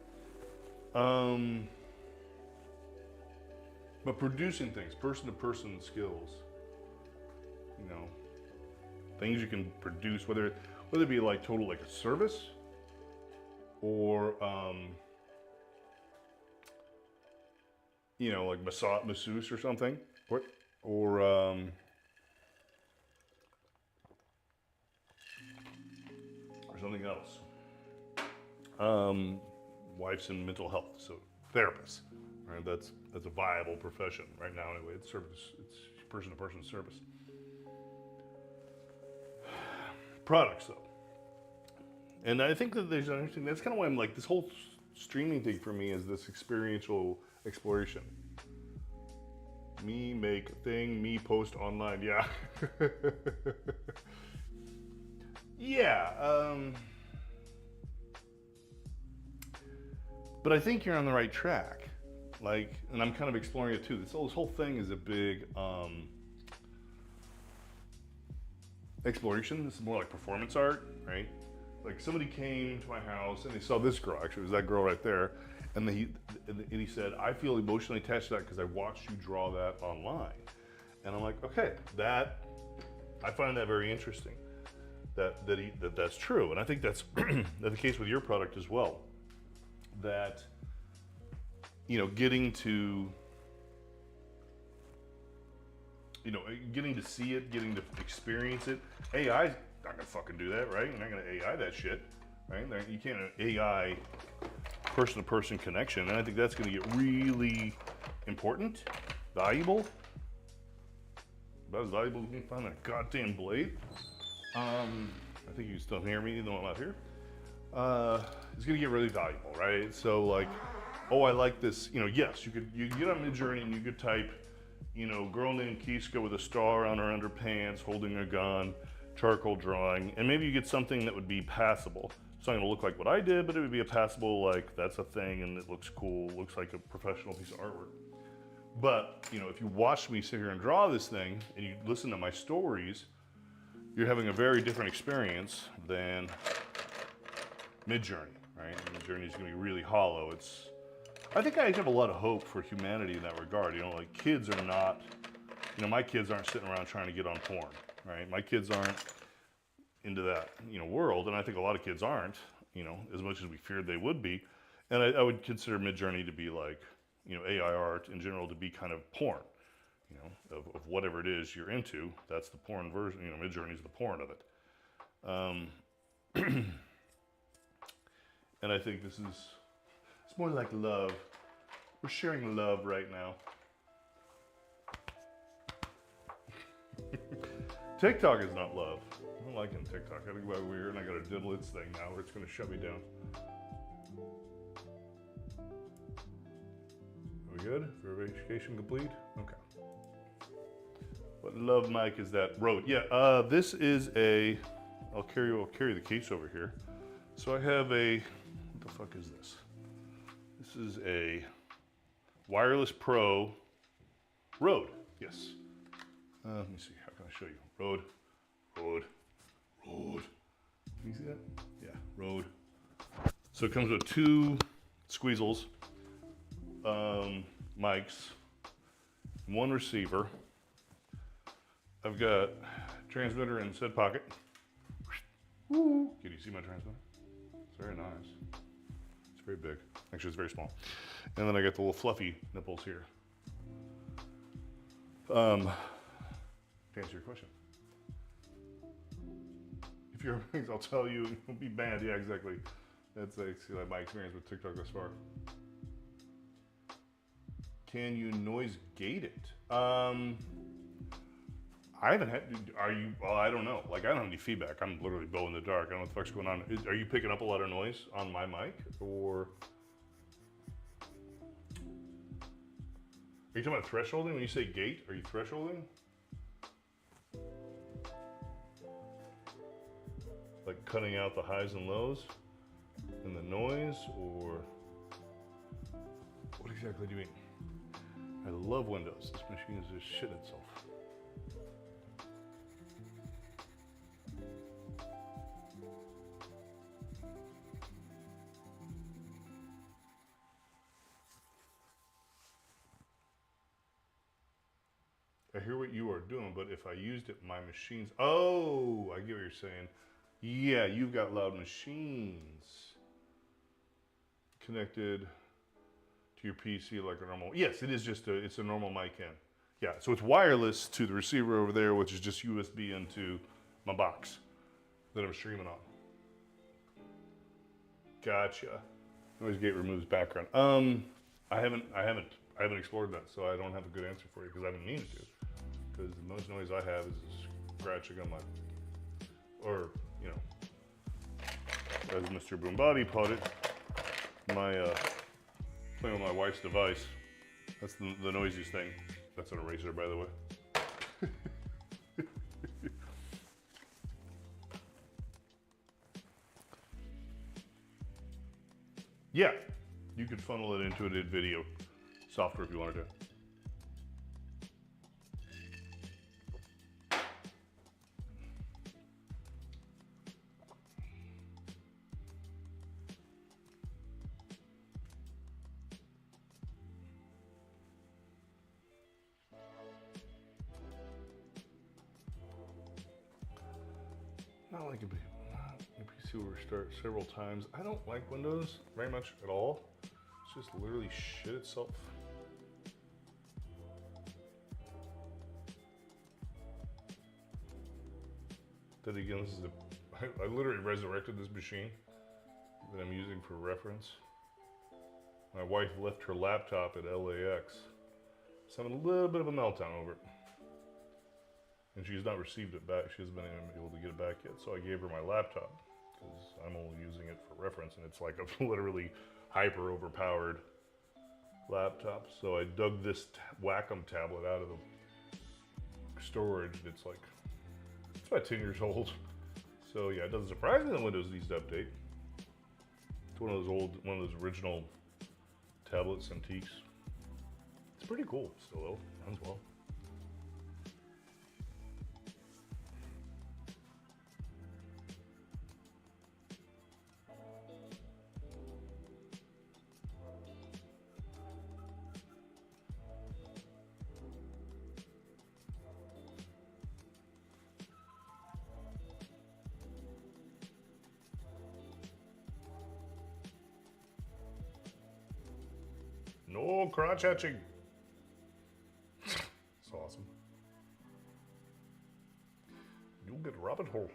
But producing things, person-to-person skills, you know, things you can produce, whether it be like total like a service, or you know, like masseuse or something, or something else. Wife's in mental health, so therapists, right? That's a viable profession right now anyway. It's service, it's person-to-person service. Products though, and I think that there's interesting. That's kind of why I'm like, this whole streaming thing for me is this experiential exploration. Me make a thing, me post online. Yeah. Yeah. But I think you're on the right track. Like, and I'm kind of exploring it too. This whole thing is a big exploration. This is more like performance art, right? Like, somebody came to my house and they saw this girl. Actually, it was that girl right there. And he said, I feel emotionally attached to that because I watched you draw that online. And I'm like, okay, I find that very interesting. That's true. And I think that's the case with your product as well. That, you know, getting to see it, getting to experience it. AI's not gonna fucking do that, right? You're not gonna AI that shit, right? You can't AI person-to-person connection, and I think that's gonna get really important, valuable. About as valuable as you can find a goddamn blade. I think you can still hear me even though I'm not here. It's gonna get really valuable, right? So like, oh, I like this, you know, yes, you could get on Midjourney and you could type, you know, girl named Kiska with a star on her underpants, holding a gun, charcoal drawing, and maybe you get something that would be passable. It's not gonna look like what I did, but it would be a passable, like, that's a thing and it looks cool, looks like a professional piece of artwork. But, you know, if you watch me sit here and draw this thing and you listen to my stories, you're having a very different experience than Midjourney, right? Midjourney is gonna be really hollow. I think I have a lot of hope for humanity in that regard. You know, like, kids are not, you know, my kids aren't sitting around trying to get on porn, right? My kids aren't into that, you know, world, and I think a lot of kids aren't, you know, as much as we feared they would be. And I would consider Midjourney to be like, you know, AI art in general to be kind of porn, you know, of whatever it is you're into. That's the porn version, you know, Midjourney's the porn of it. And I think it's more like love. We're sharing love right now. TikTok is not love. I don't like it in TikTok. I think about weird, and I got a diddle its thing now where it's going to shut me down. Are we good? Verification complete? Okay. What love mic is that? Rode. Yeah, this is a, I'll carry the case over here. So I have a, what the fuck is this? This is a Wireless Pro Rode. Yes. Let me see. How can I show you? Rode. Can you see that? Yeah, Rode. So it comes with two squeezels, mics, one receiver. I've got transmitter in said pocket. Can you see my transmitter? It's very nice. It's very big. Actually, it's very small. And then I got the little fluffy nipples here. To answer your question. If you're, I'll tell you, it'll be banned. Yeah, exactly. That's actually like my experience with TikTok thus far. Can you noise gate it? I haven't had, well, I don't know. Like, I don't have any feedback. I'm literally bow in the dark. I don't know what the fuck's going on. Are you picking up a lot of noise on my mic, or? Are you talking about thresholding? When you say gate, are you thresholding? Like cutting out the highs and lows and the noise, or what exactly do you mean? I love Windows. This machine is just shit itself. I hear what you are doing, but if I used it, my machines. Oh, I get what you're saying. Yeah, you've got loud machines connected to your PC like a normal. Yes, it is just it's a normal mic in. Yeah, so it's wireless to the receiver over there, which is just USB into my box that I'm streaming on. Gotcha. Noise gate removes background. I haven't explored that, so I don't have a good answer for you because I haven't needed to. Because the most noise I have is scratching on my, or, you know, as Mr. Boombody put it, my, playing with my wife's device. That's the noisiest thing. That's an eraser, by the way. Yeah, you could funnel it into a video software if you wanted to. Not like a PC will restart several times. I don't like Windows very much at all. It's just literally shit itself. Then again, this is I literally resurrected this machine that I'm using for reference. My wife left her laptop at LAX. So I'm having a little bit of a meltdown over it. And she's not received it back. She hasn't been able to get it back yet. So I gave her my laptop because I'm only using it for reference, and it's like a literally hyper overpowered laptop. So I dug this Wacom tablet out of the storage. It's about 10 years old. So yeah, it doesn't surprise me that Windows needs to update. It's one of those original tablets, antiques. It's pretty cool still though, runs well. No crotch hatching. It's awesome. You'll get a rabbit hole.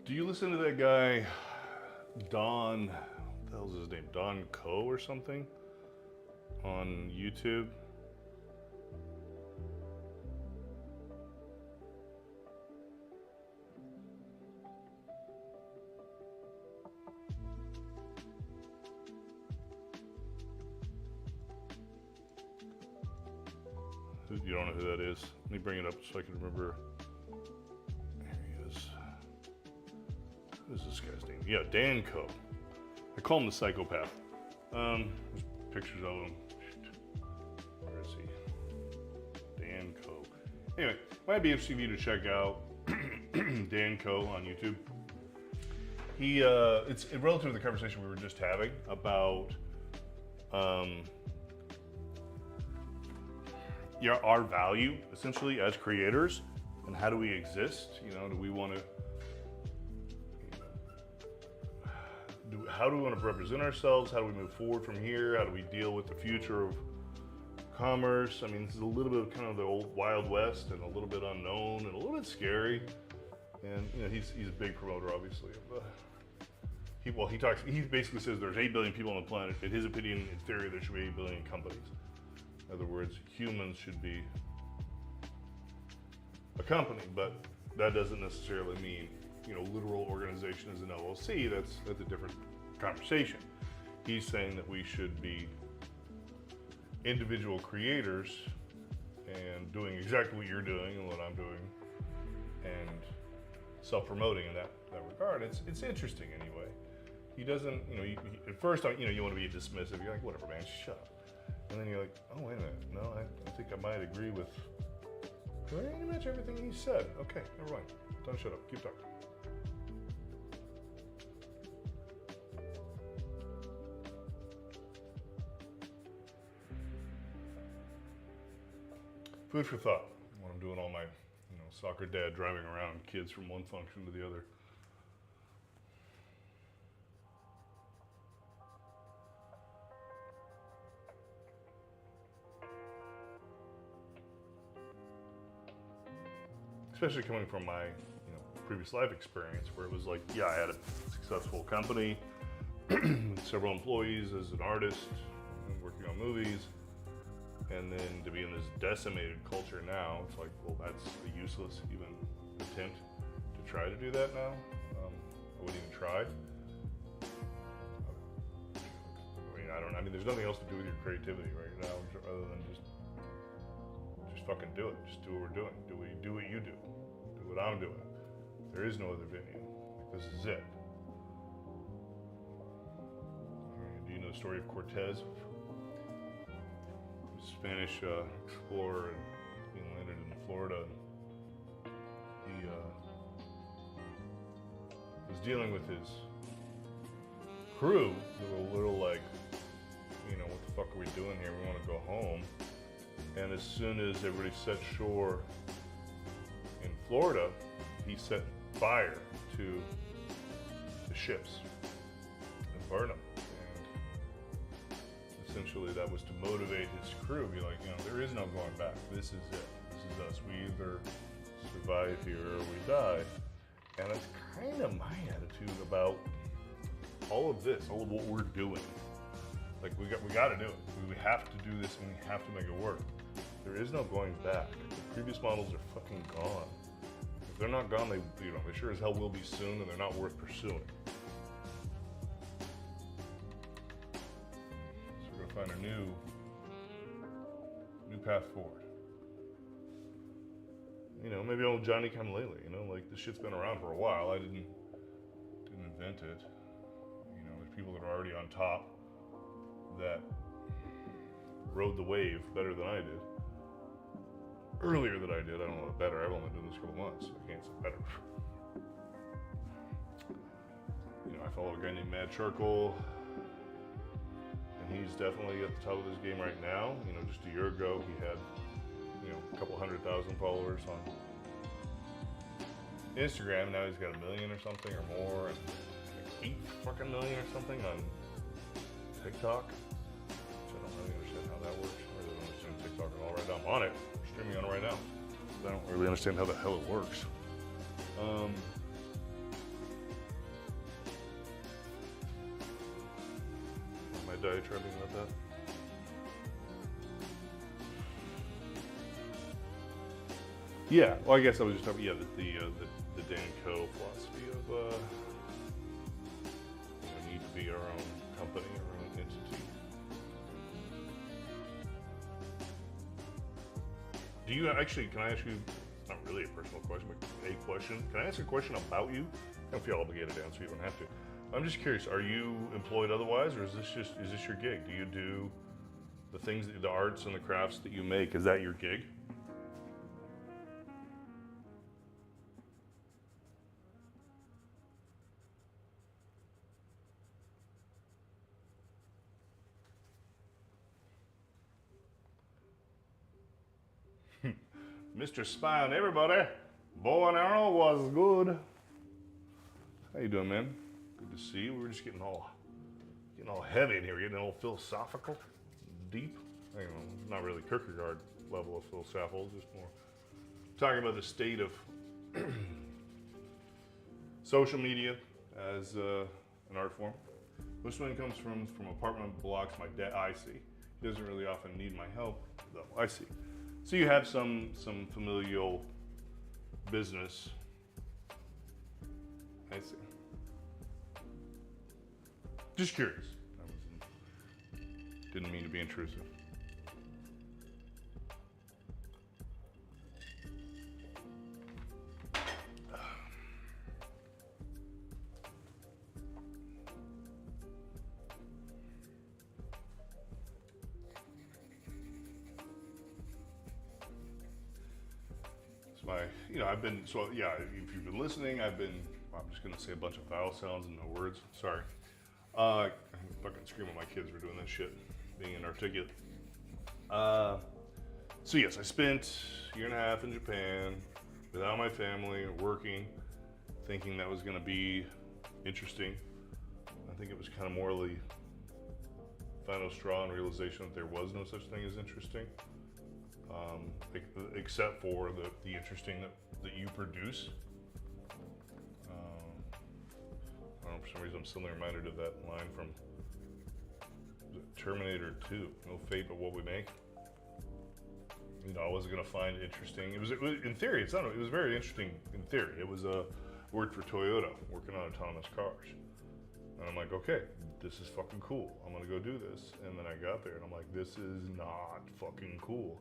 Do you listen to that guy, Don, what the hell's his name? Don Coe or something? On YouTube? You don't know who that is? Let me bring it up so I can remember. There he is. What is this guy's name? Yeah, Dan Coe. I call him the psychopath. There's pictures of him. Where is he? Dan Coe. Anyway, might be interesting for you to check out Dan Coe on YouTube. He, it's relative to the conversation we were just having about our value essentially as creators, and how do we exist? You know, do we want to? How do we want to represent ourselves? How do we move forward from here? How do we deal with the future of commerce? I mean, this is a little bit of kind of the old Wild West, and a little bit unknown, and a little bit scary. And you know, he's a big promoter, obviously. He basically says there's 8 billion people on the planet. In his opinion, in theory, there should be 8 billion companies. In other words, humans should be a company, but that doesn't necessarily mean, you know, literal organization is an LLC. That's a different conversation. He's saying that we should be individual creators and doing exactly what you're doing and what I'm doing, and self-promoting in that regard. It's interesting anyway. He doesn't, you know, at first, you know, you want to be dismissive. You're like, whatever, man, shut up. And then you're like, oh, wait a minute. No, I think I might agree with pretty much everything he said. Okay, never mind. Don't shut up. Keep talking. Food for thought when I'm doing all my, you know, soccer dad driving around kids from one function to the other. Especially coming from my, you know, previous life experience, where it was like, yeah, I had a successful company, several employees as an artist, working on movies, and then to be in this decimated culture now, it's like, well, that's a useless even attempt to try to do that now. I wouldn't even try. I mean, there's nothing else to do with your creativity right now, other than just fucking do it. Just do what we're doing. Do what you do. Do what I'm doing. There is no other venue. Like, this is it. Do you know the story of Cortez? Spanish explorer, and he landed in Florida. He was dealing with his crew who were a little like, you know, what the fuck are we doing here? We want to go home. And as soon as everybody set shore in Florida, he set fire to the ships and burned them. And essentially that was to motivate his crew, be like, you know, there is no going back. This is it. This is us. We either survive here or we die. And that's kind of my attitude about all of this, all of what we're doing. Like, we got to do it. We have to do this, and we have to make it work. There is no going back. The previous models are fucking gone. If they're not gone, they sure as hell will be soon, and they're not worth pursuing. So we're gonna find a new path forward. You know, maybe old Johnny come lately. You know, like, this shit's been around for a while. I didn't invent it. You know, there's people that are already on top that rode the wave better than I did. Earlier than I did. I don't know better. I've only been doing this a couple months, so I can't say better. You know, I follow a guy named Mad Charcoal, and he's definitely at the top of his game right now. You know, just a year ago, he had, you know, a couple 100,000 followers on Instagram. Now he's got 1 million or something or more, and like 8 fucking million or something on TikTok. Which I don't really understand how that works. I really don't understand TikTok at all right now. I'm on it. I'm streaming on it right now. I don't really understand how the hell it works. my diatribing about that? Yeah, well, I guess I was just talking, yeah, the Dan Co. philosophy of we need to be our own company, our own entity. Do you actually, can I ask you, it's not really a personal question, but a question. Can I ask a question about you? I don't feel obligated to answer, you don't have to. I'm just curious, are you employed otherwise, or is this your gig? Do you do the things, the arts and the crafts that you make, is that your gig? Mr. Spy on everybody. Bow and arrow was good. How you doing, man? Good to see you. We're just getting all heavy in here. We're getting all philosophical, deep. I don't know, not really Kierkegaard level of philosophical, just more talking about the state of social media as an art form. Most of it comes from apartment blocks my dad. I see. He doesn't really often need my help, though. I see. So you have some familial business. I see. Just curious. Didn't mean to be intrusive. I've been, so yeah, if you've been listening, I'm just gonna say a bunch of vowel sounds and no words, sorry. I fucking scream at my kids for doing this shit, being inarticulate. So yes, I spent a year and a half in Japan without my family, working, thinking that was gonna be interesting. I think it was kind of more the final straw and realization that there was no such thing as interesting. Except for the interesting that you produce. I don't know, for some reason I'm suddenly reminded of that line from Terminator 2, no fate but what we make. You know, I wasn't gonna find it interesting. It was in theory, it was very interesting in theory. It was worked for Toyota, working on autonomous cars. And I'm like, okay, this is fucking cool. I'm gonna go do this. And then I got there and I'm like, this is not fucking cool.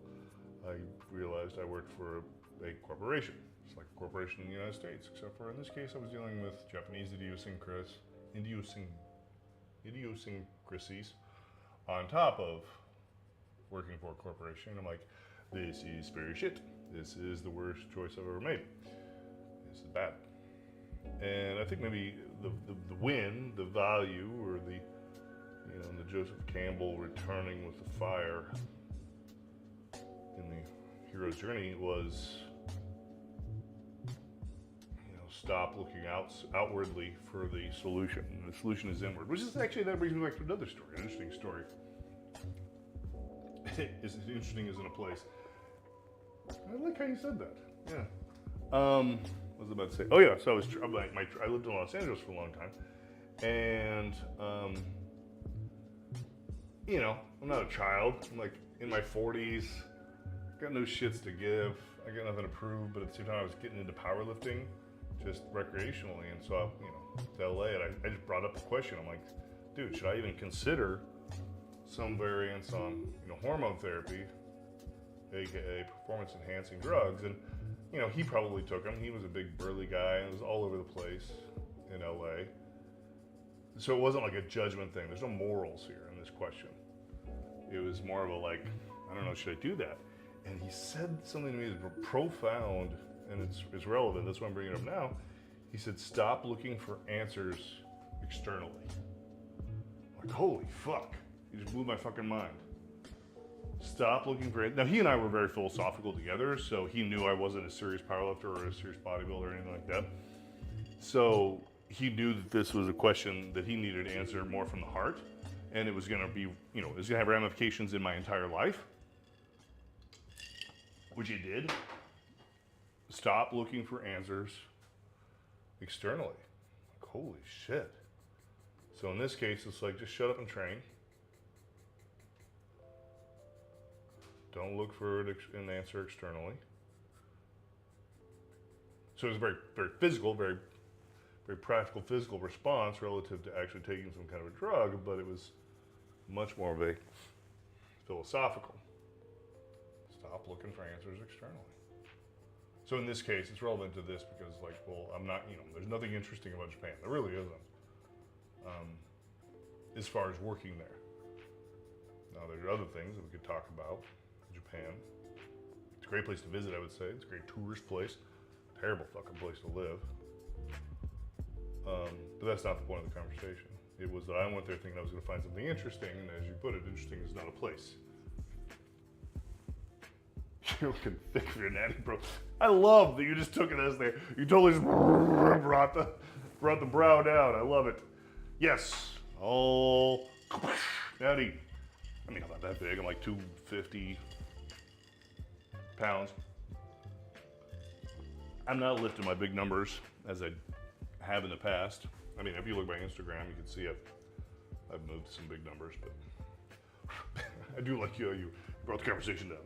I realized I worked for a corporation. It's like a corporation in the United States, except for in this case I was dealing with Japanese idiosyncrasies on top of working for a corporation. I'm like, this is very shit. This is the worst choice I've ever made. This is bad. And I think maybe the win, the value, or the Joseph Campbell returning with the fire in the hero's journey was, stop looking outwardly for the solution. And the solution is inward, which is actually, that brings me back to another story, an interesting story. As interesting as in a place. I like how you said that. Yeah. What was I about to say? Oh yeah, so I lived in Los Angeles for a long time, and I'm not a child. I'm like in my 40s. Got no shits to give. I got nothing to prove, but at the same time, I was getting into powerlifting, just recreationally, and so to LA, and I just brought up the question. I'm like, dude, should I even consider some variants on hormone therapy, aka performance-enhancing drugs? And he probably took them. He was a big burly guy, and it was all over the place in LA. So it wasn't like a judgment thing. There's no morals here in this question. It was more of a like, I don't know, should I do that? And he said something to me that's profound, and it's relevant. That's why I'm bringing it up now. He said, stop looking for answers externally. I'm like, holy fuck. He just blew my fucking mind. Stop looking for it. Now, he and I were very philosophical together, so he knew I wasn't a serious powerlifter or a serious bodybuilder or anything like that. So he knew that this was a question that he needed to answer more from the heart, and it was going to be, it was going to have ramifications in my entire life. Which he did. Stop looking for answers externally. Like, holy shit. So in this case, it's like, just shut up and train. Don't look for an answer externally. So it's a very, very physical, very, very practical physical response relative to actually taking some kind of a drug, but it was much more of a philosophical. Stop looking for answers externally. So in this case, it's relevant to this because, like, well, I'm not, there's nothing interesting about Japan. There really isn't, as far as working there. Now, there are other things that we could talk about. Japan. It's a great place to visit, I would say. It's a great tourist place. Terrible fucking place to live. But that's not the point of the conversation. It was that I went there thinking I was going to find something interesting, and as you put it, interesting is not a place. You're looking thick for your natty, bro. I love that you just took it as there. You totally just brought the brow down. I love it. Yes. Oh, natty. I mean, I'm not that big. I'm like 250 pounds. I'm not lifting my big numbers as I have in the past. I mean, if you look at my Instagram, you can see I've moved some big numbers, but I do like you brought the conversation down.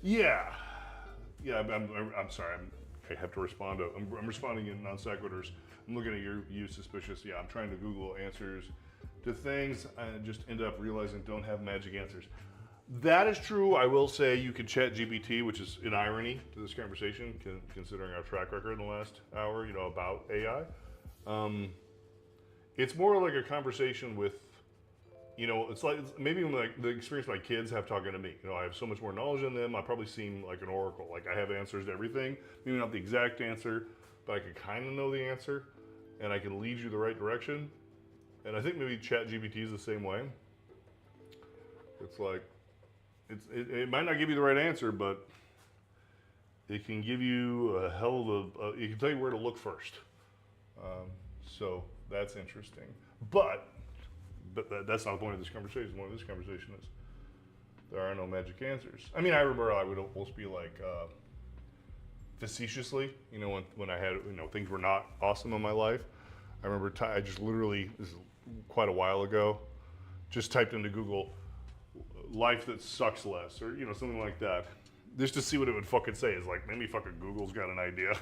Yeah, I'm sorry. I have to respond to. I'm responding in non sequiturs. I'm looking at you suspicious. Yeah, I'm trying to Google answers to things. I just end up realizing don't have magic answers. That is true. I will say you could chat GPT, which is an irony to this conversation, considering our track record in the last hour, about AI. It's more like a conversation with, it's maybe like the experience my kids have talking to me. I have so much more knowledge than them. I probably seem like an oracle. Like I have answers to everything. Maybe not the exact answer, but I can kind of know the answer, and I can lead you the right direction. And I think maybe ChatGPT is the same way. It's like, it might not give you the right answer, but it can give you a hell of it can tell you where to look first. So that's interesting. But that's not the point of this conversation. The point of this conversation is there are no magic answers. I mean, I remember I would almost be like, facetiously, when I had, things were not awesome in my life. I remember I just literally, this is quite a while ago, just typed into Google, life that sucks less, or something like that, just to see what it would fucking say. Is like, maybe fucking Google's got an idea.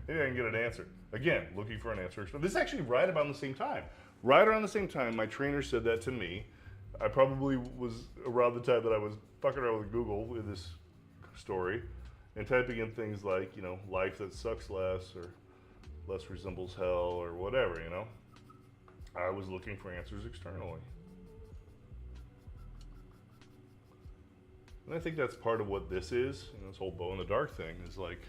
Maybe I can get an answer. Again, looking for an answer. This is actually right about the same time. Right around the same time, my trainer said that to me. I probably was around the time that I was fucking around with Google with this story and typing in things like, life that sucks less or less resembles hell or whatever, I was looking for answers externally. And I think that's part of what this is, this whole bow in the dark thing is like,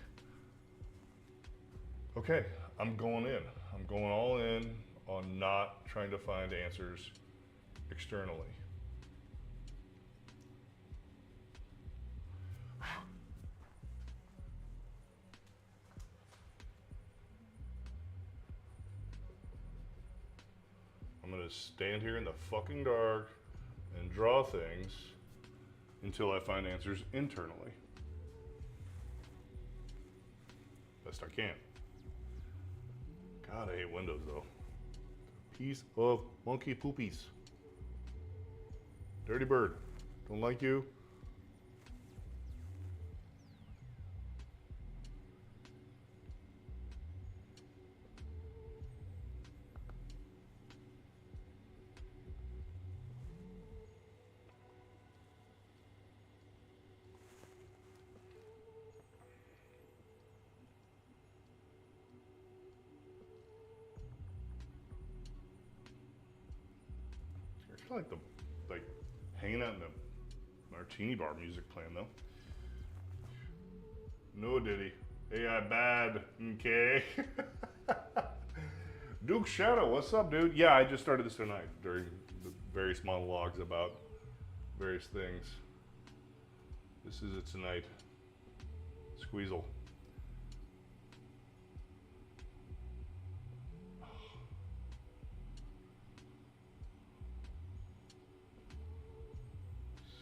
okay, I'm going in. I'm going all in on not trying to find answers externally. I'm gonna stand here in the fucking dark and draw things until I find answers internally. Best I can. God, I hate Windows though. Piece of monkey poopies. Dirty bird. Don't like you. I feel like hanging out in the martini bar music playing though. No Diddy. AI bad. Okay. Duke Shadow, what's up, dude? Yeah, I just started this tonight during the various monologues about various things. This is it tonight. Squeezle.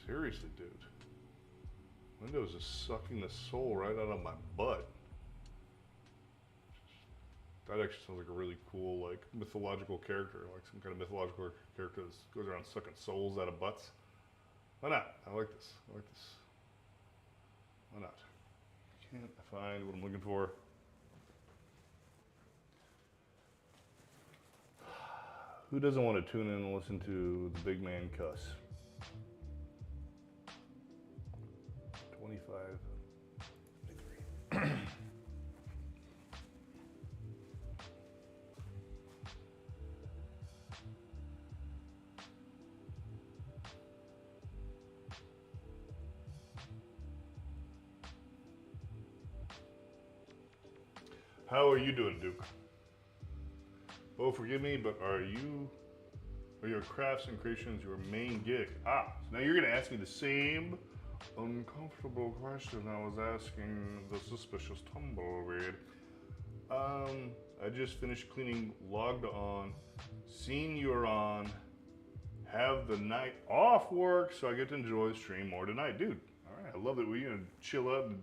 Seriously, dude. Windows is sucking the soul right out of my butt. That actually sounds like a really cool, like, mythological character, like some kind of mythological character that goes around sucking souls out of butts. Why not? I like this. I like this. Why not? Can't find what I'm looking for. Who doesn't want to tune in and listen to the big man cuss? 25, 23. How are you doing, Duke? Oh, forgive me, but are your crafts and creations your main gig? Ah, so now you're gonna ask me the same uncomfortable question I was asking the suspicious tumbleweed. I just finished cleaning, logged on, seen you're on, have the night off work, so I get to enjoy the stream more tonight. Dude, all right, I love that we're gonna chill out and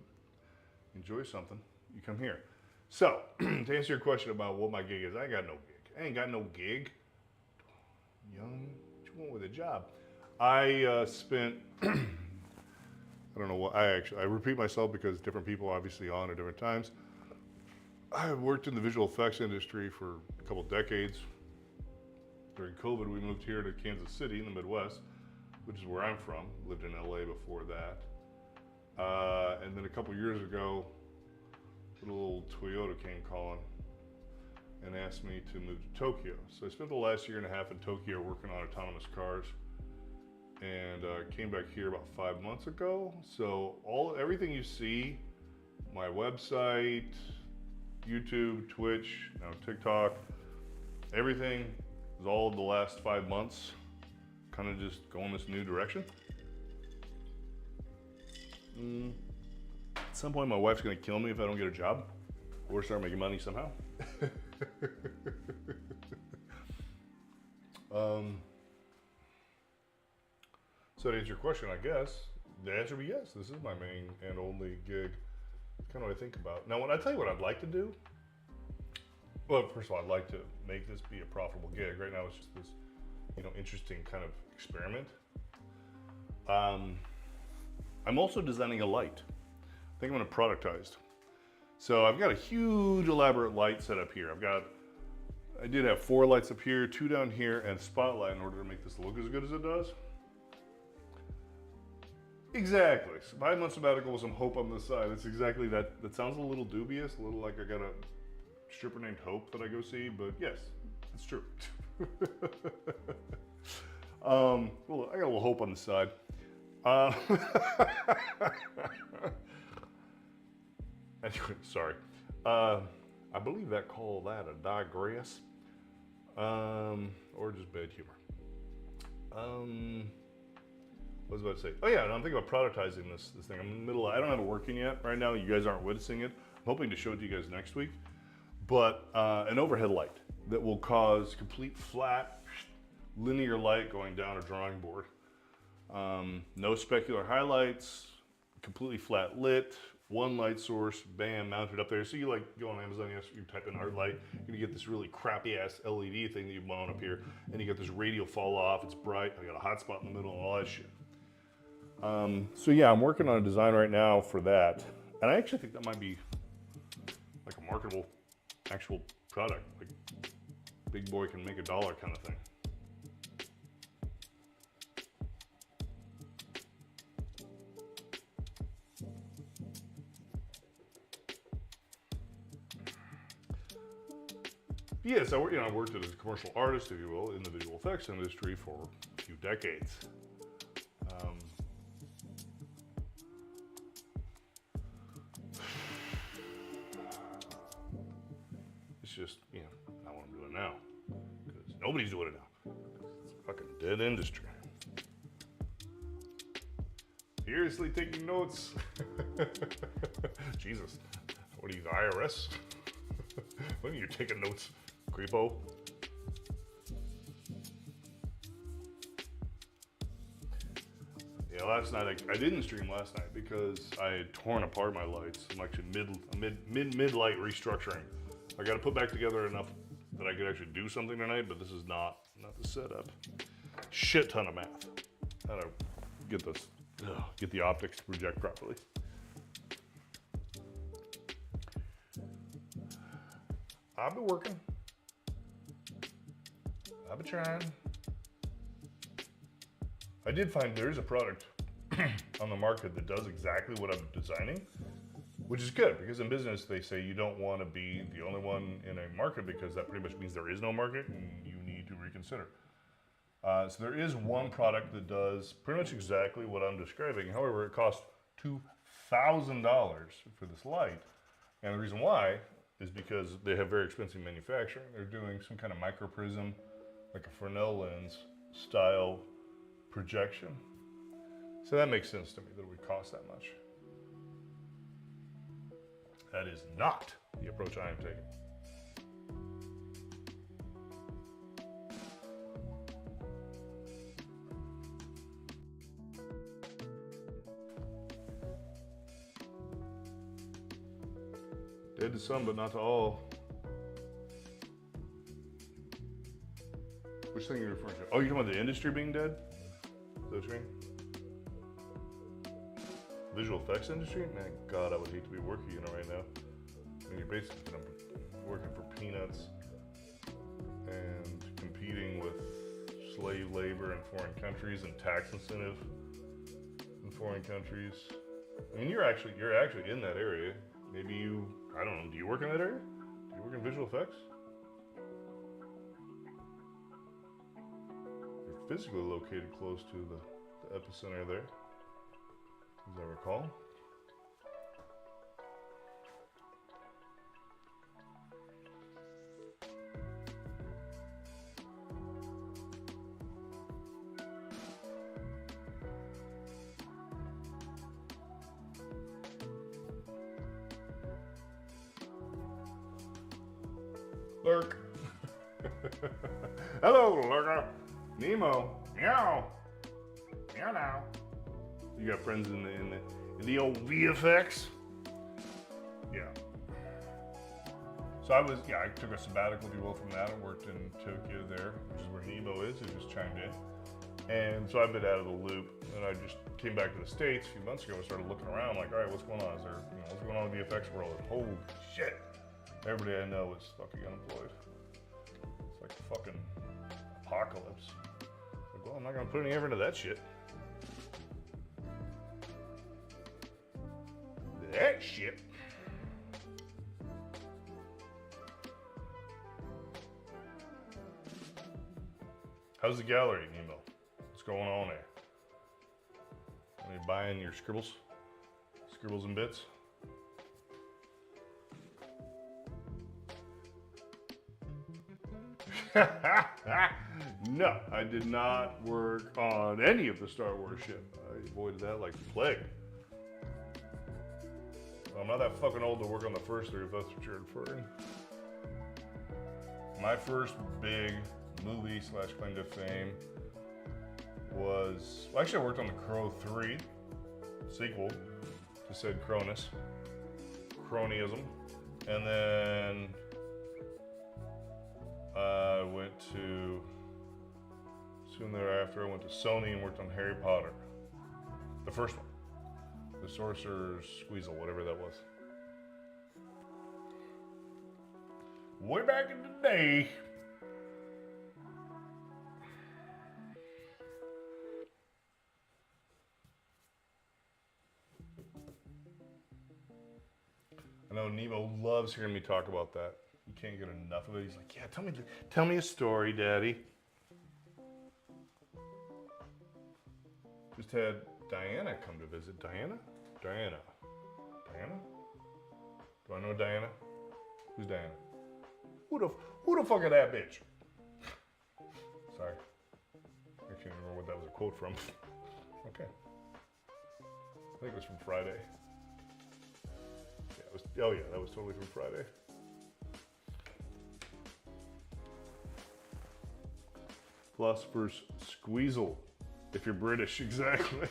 enjoy something. You come here. So, to answer your question about what my gig is, I ain't got no gig. I ain't got no gig. Young, what you want with a job? I spent, I don't know what, I repeat myself because different people obviously on at different times. I worked in the visual effects industry for a couple decades. During COVID, we moved here to Kansas City in the Midwest, which is where I'm from. Lived in LA before that. And then a couple years ago, little Toyota came calling and asked me to move to Tokyo. So I spent the last year and a half in Tokyo working on autonomous cars, and came back here about 5 months ago. So everything you see, my website, YouTube, Twitch, now TikTok, everything is all of the last 5 months, kind of just going this new direction. At some point, my wife's gonna kill me if I don't get a job or start making money somehow. So to answer your question, I guess the answer would be yes. This is my main and only gig. It's kind of what I think about. Now, when I tell you what I'd like to do, well, first of all, I'd like to make this be a profitable gig. Right now, it's just this, interesting kind of experiment. I'm also designing a light. I think I'm gonna productize. So I've got a huge elaborate light set up here. I did have 4 lights up here, 2 down here, and spotlight in order to make this look as good as it does. Exactly. So 5 months sabbatical with some hope on the side. It's exactly that. That sounds a little dubious, a little like I got a stripper named Hope that I go see, but yes, it's true. Well, I got a little hope on the side. Anyway, sorry. I believe that called that a digress, or just bad humor. What was I about to say? Oh yeah, I'm thinking about productizing this thing. I'm in the middle. I don't have it working yet right now. You guys aren't witnessing it. I'm hoping to show it to you guys next week. But an overhead light that will cause complete flat, linear light going down a drawing board. No specular highlights, completely flat lit, one light source, bam, mounted up there. So you go on Amazon, you type in art light, you're gonna get this really crappy ass LED thing that you mount up here, and you get this radial fall off, it's bright, I got a hot spot in the middle and all that shit. So yeah, I'm working on a design right now for that. And I actually think that might be like a marketable actual product, like big boy can make $1 kind of thing. Yes, I worked as a commercial artist, if you will, in the visual effects industry for a few decades. It's just, not what I'm doing now. Because nobody's doing it now. It's a fucking dead industry. Seriously taking notes? Jesus. What are you, the IRS? When are you taking notes? Creepo. Yeah, last night I didn't stream last night because I had torn apart my lights. I'm actually mid light restructuring. I got to put back together enough that I could actually do something tonight, but this is not the setup. Shit ton of math. How to get this, get the optics to project properly. I've been working. I've been trying. I did find there is a product on the market that does exactly what I'm designing, which is good because in business they say you don't want to be the only one in a market because that pretty much means there is no market and you need to reconsider. So there is one product that does pretty much exactly what I'm describing. However, it costs $2,000 for this light. And the reason why is because they have very expensive manufacturing. They're doing some kind of microprism, like a Fresnel lens style projection. So that makes sense to me that it would cost that much. That is not the approach I am taking. Dead to some, but not to all. Which thing are you referring to? Oh, you're talking about the industry being dead? Is that what you mean? Visual effects industry? Man, God, I would hate to be working in it right now. I mean, you're basically working for peanuts and competing with slave labor in foreign countries and tax incentive in foreign countries. I mean, you're actually in that area. Maybe you, I don't know, do you work in that area? Do you work in visual effects? You're physically located close to the epicenter there, as I recall. Lurk. Hello, Lurker. Nemo. Meow. Meow now. You got friends in the old VFX? Yeah. So I took a sabbatical, if you will, from that. I worked in Tokyo there, which is where Nemo is. It just chimed in. And so I've been out of the loop, and I just came back to the States a few months ago and started looking around like, all right, what's going on? Is there, what's going on in the VFX world? And holy shit. Everybody I know is fucking unemployed. It's like the fucking apocalypse. Like, well, I'm not gonna put any effort into that shit. That shit. How's the gallery, Nemo? What's going on there? Are you buying your scribbles? Scribbles and bits? No, I did not work on any of the Star Wars shit. I avoided that like the plague. Well, I'm not that fucking old to work on the first three, if that's what you're inferring. My first big movie / claim to fame was, well, actually I worked on the Crow 3 sequel to said Cronus, Cronyism, and then I went to, soon thereafter, I went to Sony and worked on Harry Potter. The first one. The Sorcerer's Squeezle, whatever that was. Way back in the day. I know Nemo loves hearing me talk about that. You can't get enough of it. He's like, yeah, tell me a story, Daddy. Just had Diana come to visit. Diana? Diana? Do I know Diana? Who's Diana? Who the fuck is that bitch? Sorry. I can't remember what that was a quote from. Okay. I think it was from Friday. Yeah, that was totally from Friday. Philosopher's Squeezle, if you're British, exactly.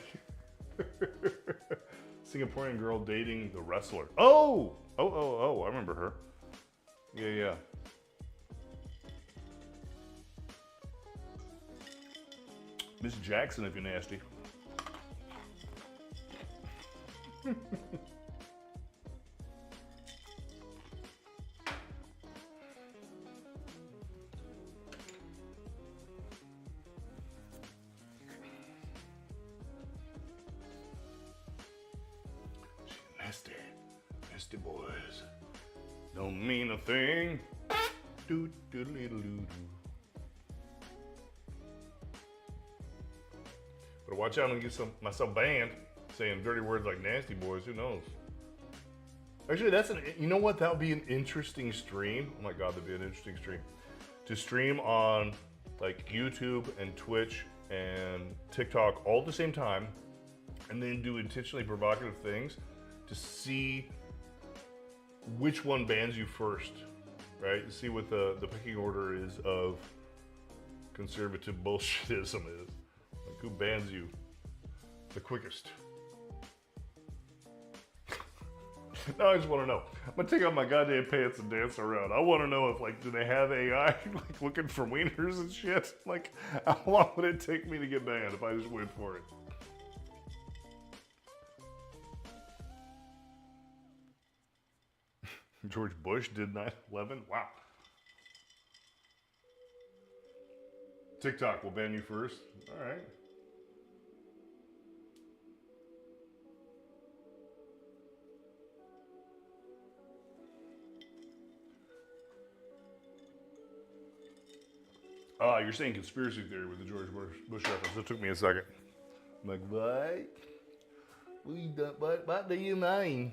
Singaporean girl dating the wrestler. Oh, I remember her. Yeah, yeah. Miss Jackson, if you're nasty. Nasty. Nasty boys. Don't mean a thing. Do do do do do. But watch out and get myself banned saying dirty words like nasty boys. Who knows? Actually, you know what? That would be an interesting stream. Oh my God, that'd be an interesting stream. To stream on like YouTube and Twitch and TikTok all at the same time, and then do intentionally provocative things to see which one bans you first, right? To see what the picking order is of conservative bullshitism is. Like who bans you the quickest? Now I just want to know. I'm gonna take off my goddamn pants and dance around. I want to know if like, do they have AI like looking for wieners and shit? Like, how long would it take me to get banned if I just went for it? George Bush did 9/11. Wow. TikTok will ban you first. All right. Ah, you're saying conspiracy theory with the George Bush reference. It took me a second. I'm like, what? What do you mean?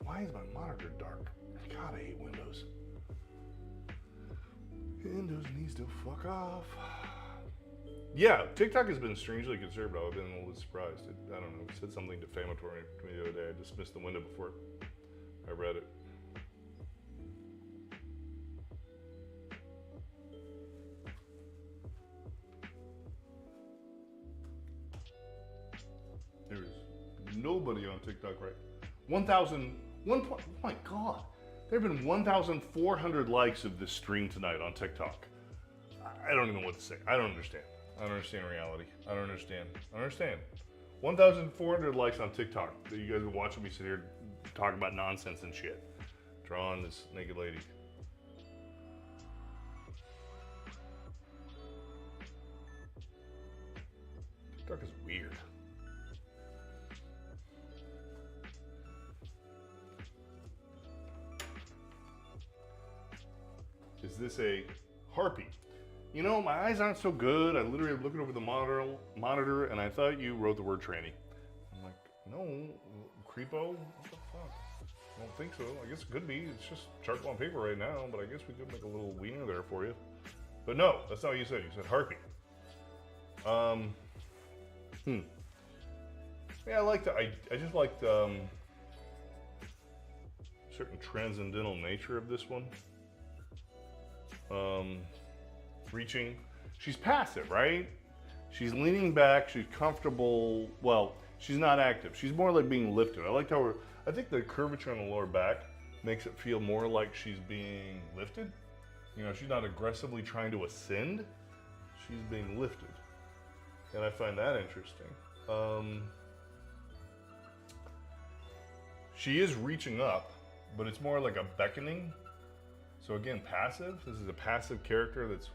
Why is my monitor dark? God, I hate Windows. Windows needs to fuck off. Yeah, TikTok has been strangely conservative. I've been a little bit surprised. I don't know. It said something defamatory to me the other day. I dismissed the window before I read it. There is nobody on TikTok right. 1,001. Oh my God. There have been 1,400 likes of this stream tonight on TikTok. I don't even know what to say. I don't understand. I don't understand reality. I don't understand. 1,400 likes on TikTok that you guys are watching me sit here talk about nonsense and shit. Drawing this naked lady. TikTok is weird. Is this a harpy? You know, my eyes aren't so good. I literally am looking over the monitor and I thought you wrote the word tranny. I'm like, no, creepo? What the fuck? I don't think so. I guess it could be. It's just charcoal on paper right now, but I guess we could make a little wiener there for you. But no, that's not what you said. You said harpy. Yeah, I just liked certain transcendental nature of this one. Reaching. She's passive, right? She's leaning back. She's comfortable. Well, she's not active. She's more like being lifted. I liked how I think the curvature on the lower back makes it feel more like she's being lifted. You know, she's not aggressively trying to ascend. She's being lifted. And I find that interesting. She is reaching up, but it's more like a beckoning. So again, passive. This is a passive character that's,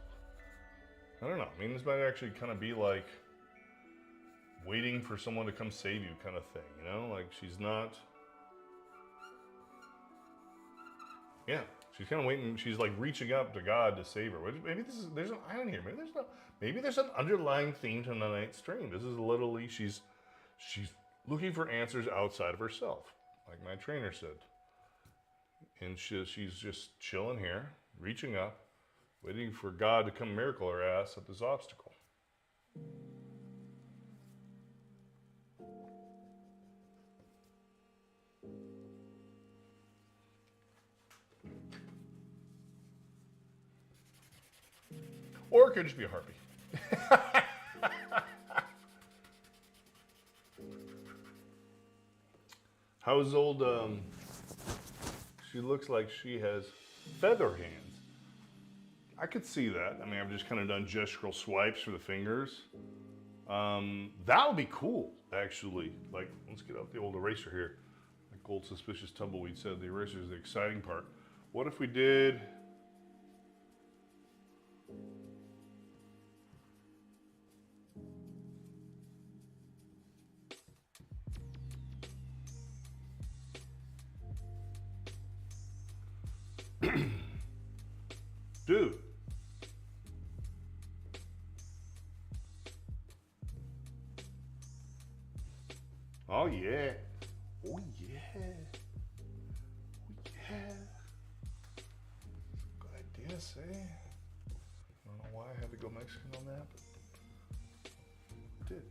I don't know. I mean, this might actually kind of be like waiting for someone to come save you kind of thing, you know? Like she's not, yeah, she's kind of waiting. She's like reaching up to God to save her. Maybe there's an irony here. Maybe there's an underlying theme to tonight's stream. This is literally, she's looking for answers outside of herself, like my trainer said. And she's just chilling here, reaching up, waiting for God to come miracle her ass at this obstacle. Or it could just be a harpy. How's old, she looks like she has feather hands. I could see that. I mean, I've just kind of done gestural swipes for the fingers. That would be cool, actually. Like, let's get out the old eraser here. Like Gold Suspicious Tumbleweed said, the eraser is the exciting part. What if we did... Dude. Oh yeah. Oh yeah. Oh yeah. Good idea, say. I don't know why I had to go Mexican on that, but I did.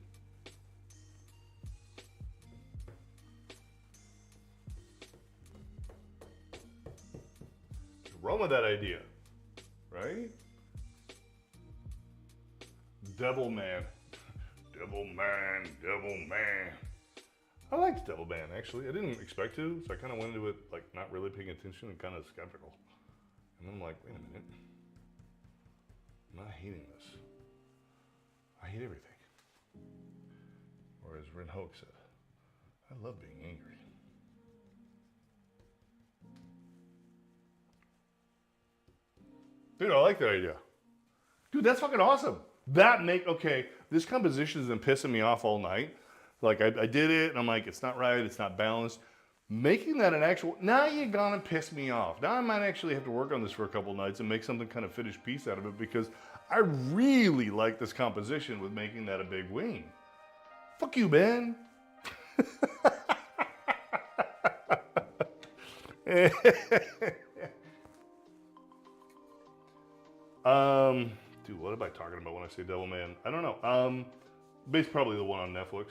Run with that idea, right? Devil Man. Devil Man, Devil Man. I liked Devil Man, actually. I didn't expect to, so I kind of went into it like not really paying attention and kind of skeptical. And then I'm like, wait a minute. I'm not hating this. I hate everything. Or as Ren Hoek said, I love being angry. Dude, I like that idea. Dude, that's fucking awesome. Okay, this composition has been pissing me off all night. Like, I did it, and I'm like, it's not right, it's not balanced. Making that an actual, now you're gonna piss me off. Now I might actually have to work on this for a couple nights and make something kind of finished piece out of it, because I really like this composition with making that a big wing. Fuck you, Ben. Dude, what am I talking about when I say Devil Man? I don't know. Based probably the one on Netflix.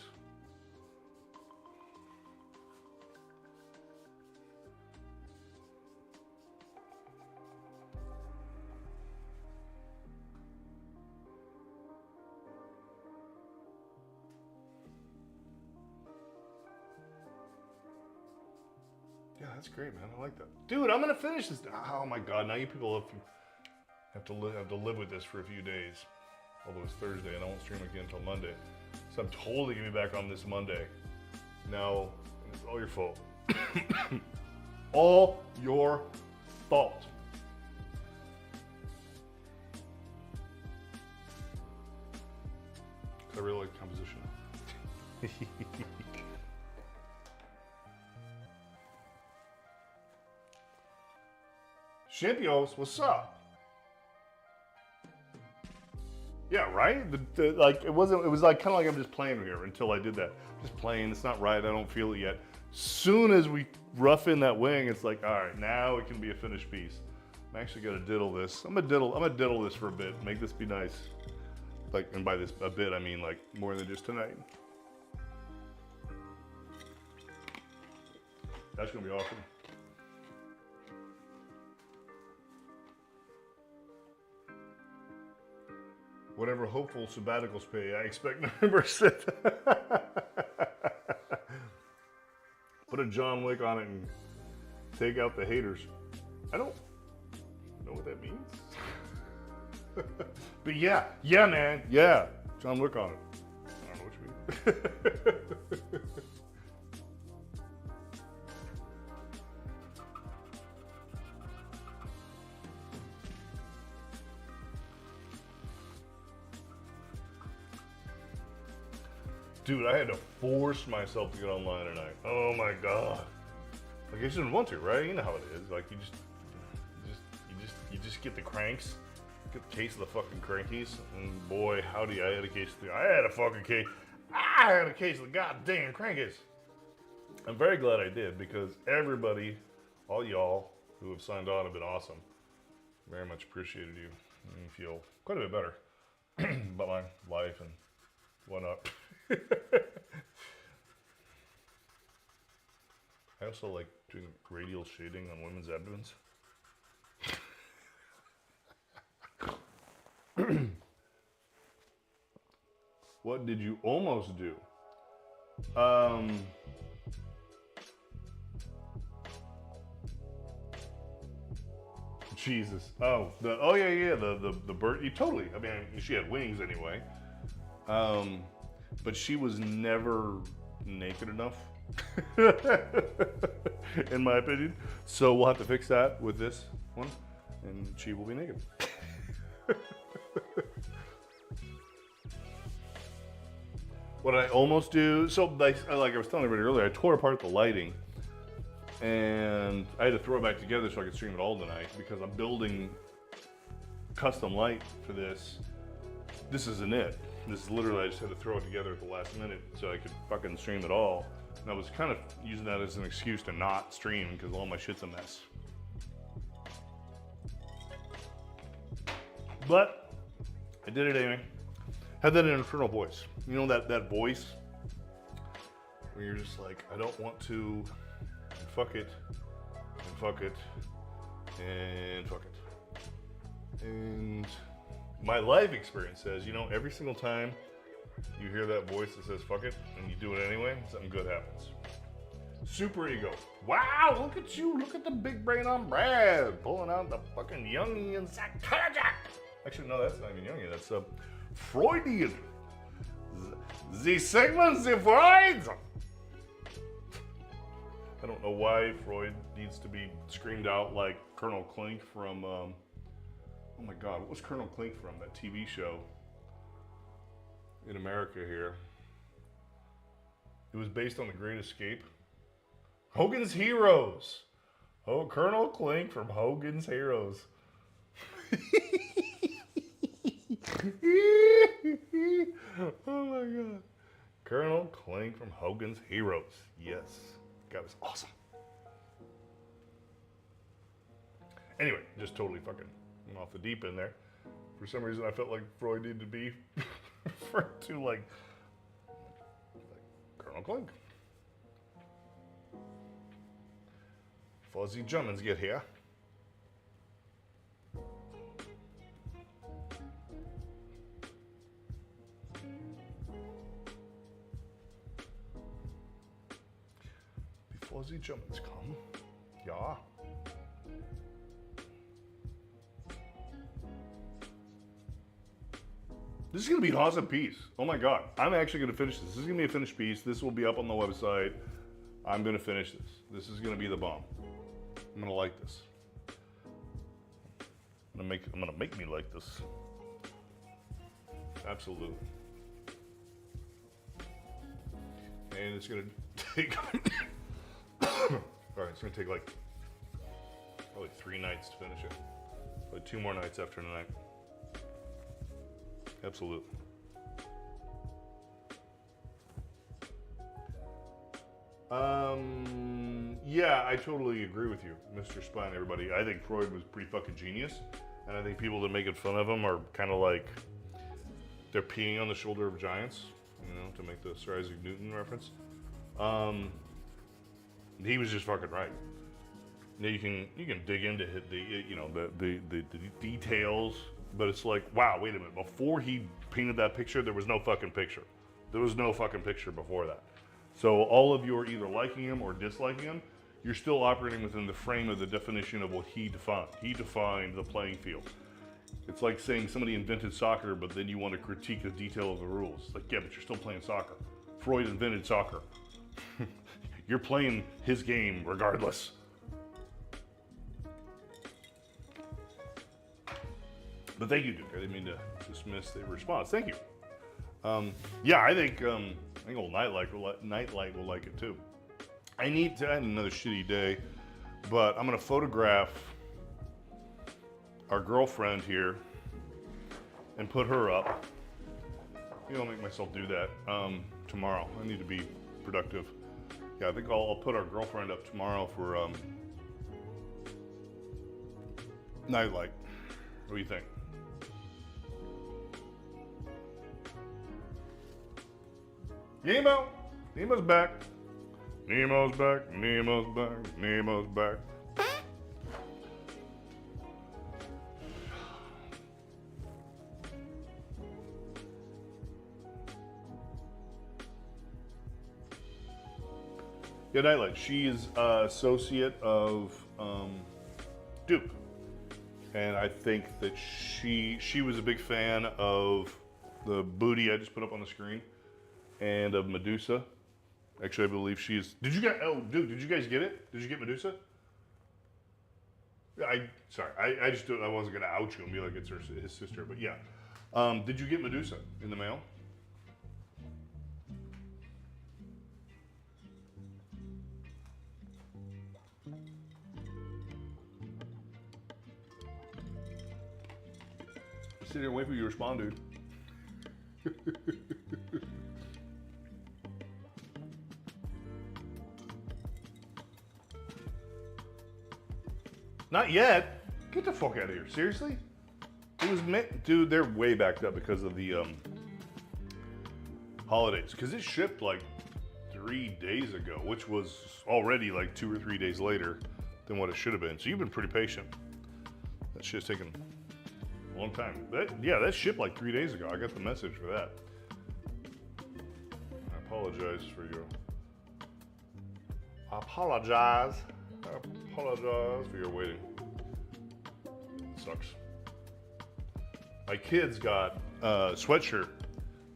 Yeah, that's great, man. I like that. Dude, I'm gonna finish this. Oh my god, now you people have to live with this for a few days. Although it's Thursday and I won't stream again until Monday. So I'm totally gonna be back on this Monday. Now, it's all your fault. All your fault. I really like the composition. Champions, what's up? Yeah, right? Like, it was like kind of like I'm just playing here until I did that. Just playing, it's not right, I don't feel it yet. Soon as we rough in that wing, it's like, all right, now it can be a finished piece. I'm actually gonna diddle this. I'm gonna diddle this for a bit, make this be nice. Like, and by this a bit, I mean like more than just tonight. That's gonna be awesome. Whatever hopeful sabbaticals pay, I expect November 6th. Put a John Wick on it and take out the haters. I don't know what that means. But yeah, man, yeah. John Wick on it. I don't know what you mean. Dude, I had to force myself to get online tonight. Oh my god! Like, I shouldn't want to, right? You know how it is. Like, you just get the cranks, get the case of the fucking crankies, and boy, howdy, I had a case. I had a fucking case. I had a case of the goddamn crankies. I'm very glad I did, because everybody, all y'all who have signed on have been awesome. Very much appreciated you. I feel quite a bit better about my life and whatnot. I also like doing radial shading on women's abdomens. What did you almost do? Jesus. Oh yeah, the bird. Totally. I mean, she had wings anyway. But she was never naked enough, in my opinion. So we'll have to fix that with this one, and she will be naked. What I almost do, so like I was telling everybody earlier, I tore apart the lighting, and I had to throw it back together so I could stream it all tonight because I'm building custom light for this. This isn't it. This is literally, I just had to throw it together at the last minute so I could fucking stream it all. And I was kind of using that as an excuse to not stream because all my shit's a mess. But I did it anyway. Had that internal voice. You know that voice where you're just like, I don't want to, and fuck it, and fuck it, and fuck it. And my life experience says, you know, every single time you hear that voice that says fuck it, and you do it anyway, something good happens. Super ego. Wow, look at you, look at the big brain on Brad, pulling out the fucking Jungian psychology. Actually, no, that's not even Jungian, that's Freudian. The Sigmund, the Freud. I don't know why Freud needs to be screamed out like Colonel Klink from, oh my God, what was Colonel Klink from, that TV show in America here? It was based on The Great Escape. Hogan's Heroes. Oh, Colonel Klink from Hogan's Heroes. Oh my God. Colonel Klink from Hogan's Heroes. Yes. That was awesome. Anyway, just totally fucking went off the deep end there. For some reason, I felt like Freud needed to be referred to like Colonel Klink. Before the Germans get here. Before the Germans come. Ja. This is going to be an awesome piece. Oh my God. I'm actually going to finish this. This is going to be a finished piece. This will be up on the website. I'm going to finish this. This is going to be the bomb. I'm going to like this. I'm going to make me like this. Absolutely. And it's going to take... Alright, it's going to take like probably 3 nights to finish it. Probably 2 more nights after tonight. Absolutely. Yeah, I totally agree with you, Mr. Spine, everybody. I think Freud was pretty fucking genius. And I think people that make fun of him are kind of like, they're peeing on the shoulder of giants, you know, to make the Sir Isaac Newton reference. He was just fucking right. Now you can dig into the details, but it's like, wow, wait a minute. Before he painted that picture, there was no fucking picture. There was no fucking picture before that. So all of you are either liking him or disliking him. You're still operating within the frame of the definition of what he defined. He defined the playing field. It's like saying somebody invented soccer, but then you want to critique the detail of the rules. It's like, yeah, but you're still playing soccer. Freud invented soccer. You're playing his game regardless. But thank you, Duke. I didn't mean to dismiss the response. Thank you. Yeah, I think old Nightlight will like it too. I had another shitty day, but I'm gonna photograph our girlfriend here and put her up. Maybe I'll make myself do that tomorrow. I need to be productive. Yeah, I think I'll put our girlfriend up tomorrow for Nightlight. What do you think? Nemo! Nemo's back. Nemo's back. Nemo's back. Nemo's back. Yeah, Nightlight. She is associate of Duke. And I think that she was a big fan of the booty I just put up on the screen and of Medusa. Actually, I believe she's. Did you guys? Oh, dude, did you guys get it? Did you get Medusa? I just I wasn't gonna out you and be like it's his sister, but yeah. Did you get Medusa in the mail? Sit here and wait for you to respond, dude. Not yet. Get the fuck out of here. Seriously? It was meant, dude. They're way backed up because of the holidays. Because it shipped like 3 days ago, which was already like 2 or 3 days later than what it should have been. So you've been pretty patient. That shit's taken a long time. That shipped like 3 days ago. I got the message for that. I apologize for your. I apologize for your waiting. It sucks. My kids got a sweatshirt.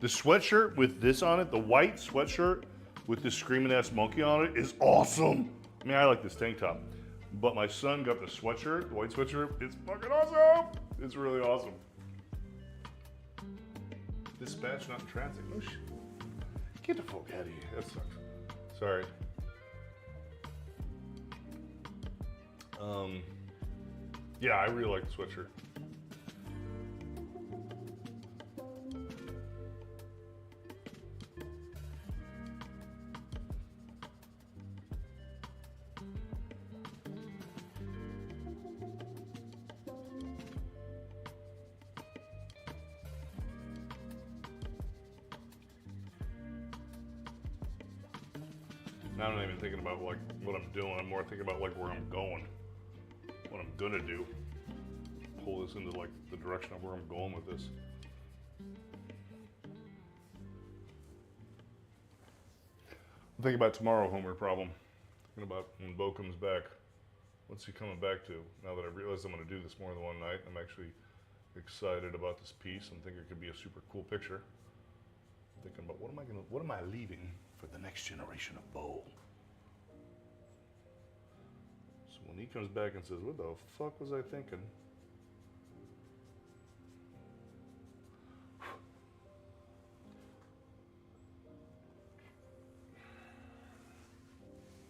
The sweatshirt with this on it, the white sweatshirt with this screaming ass monkey on it is awesome. I mean, I like this tank top. But my son got the sweatshirt, the white sweatshirt. It's fucking awesome. It's really awesome. Dispatch not in transit. Oh shit. Get the fuck out of here. That sucks. Sorry. Yeah, I really like the sweatshirt. Now I'm not even thinking about like what I'm doing. I'm more thinking about like where I'm going, what I'm gonna do. Pull this into like the direction of where I'm going with this. I'm thinking about tomorrow, homework problem. Thinking about when Bo comes back. What's he coming back to? Now that I realize I'm gonna do this more than one night, I'm actually excited about this piece. I'm thinking it could be a super cool picture. I'm thinking about what am I leaving for the next generation of Bo? So when he comes back and says, what the fuck was I thinking?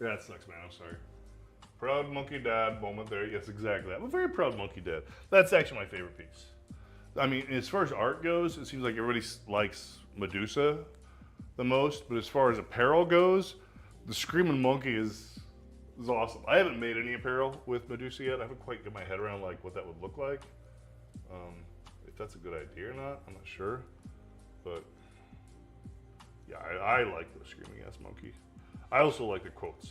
Yeah, that sucks, man. I'm sorry. Proud monkey dad moment there. Yes, exactly. I'm a very proud monkey dad. That's actually my favorite piece. I mean, as far as art goes, it seems like everybody likes Medusa the most, but as far as apparel goes, the Screaming Monkey is awesome. I haven't made any apparel with Medusa yet. I haven't quite got my head around like what that would look like. If that's a good idea or not, I'm not sure. But yeah, I like the Screaming Ass Monkey. I also like the quotes.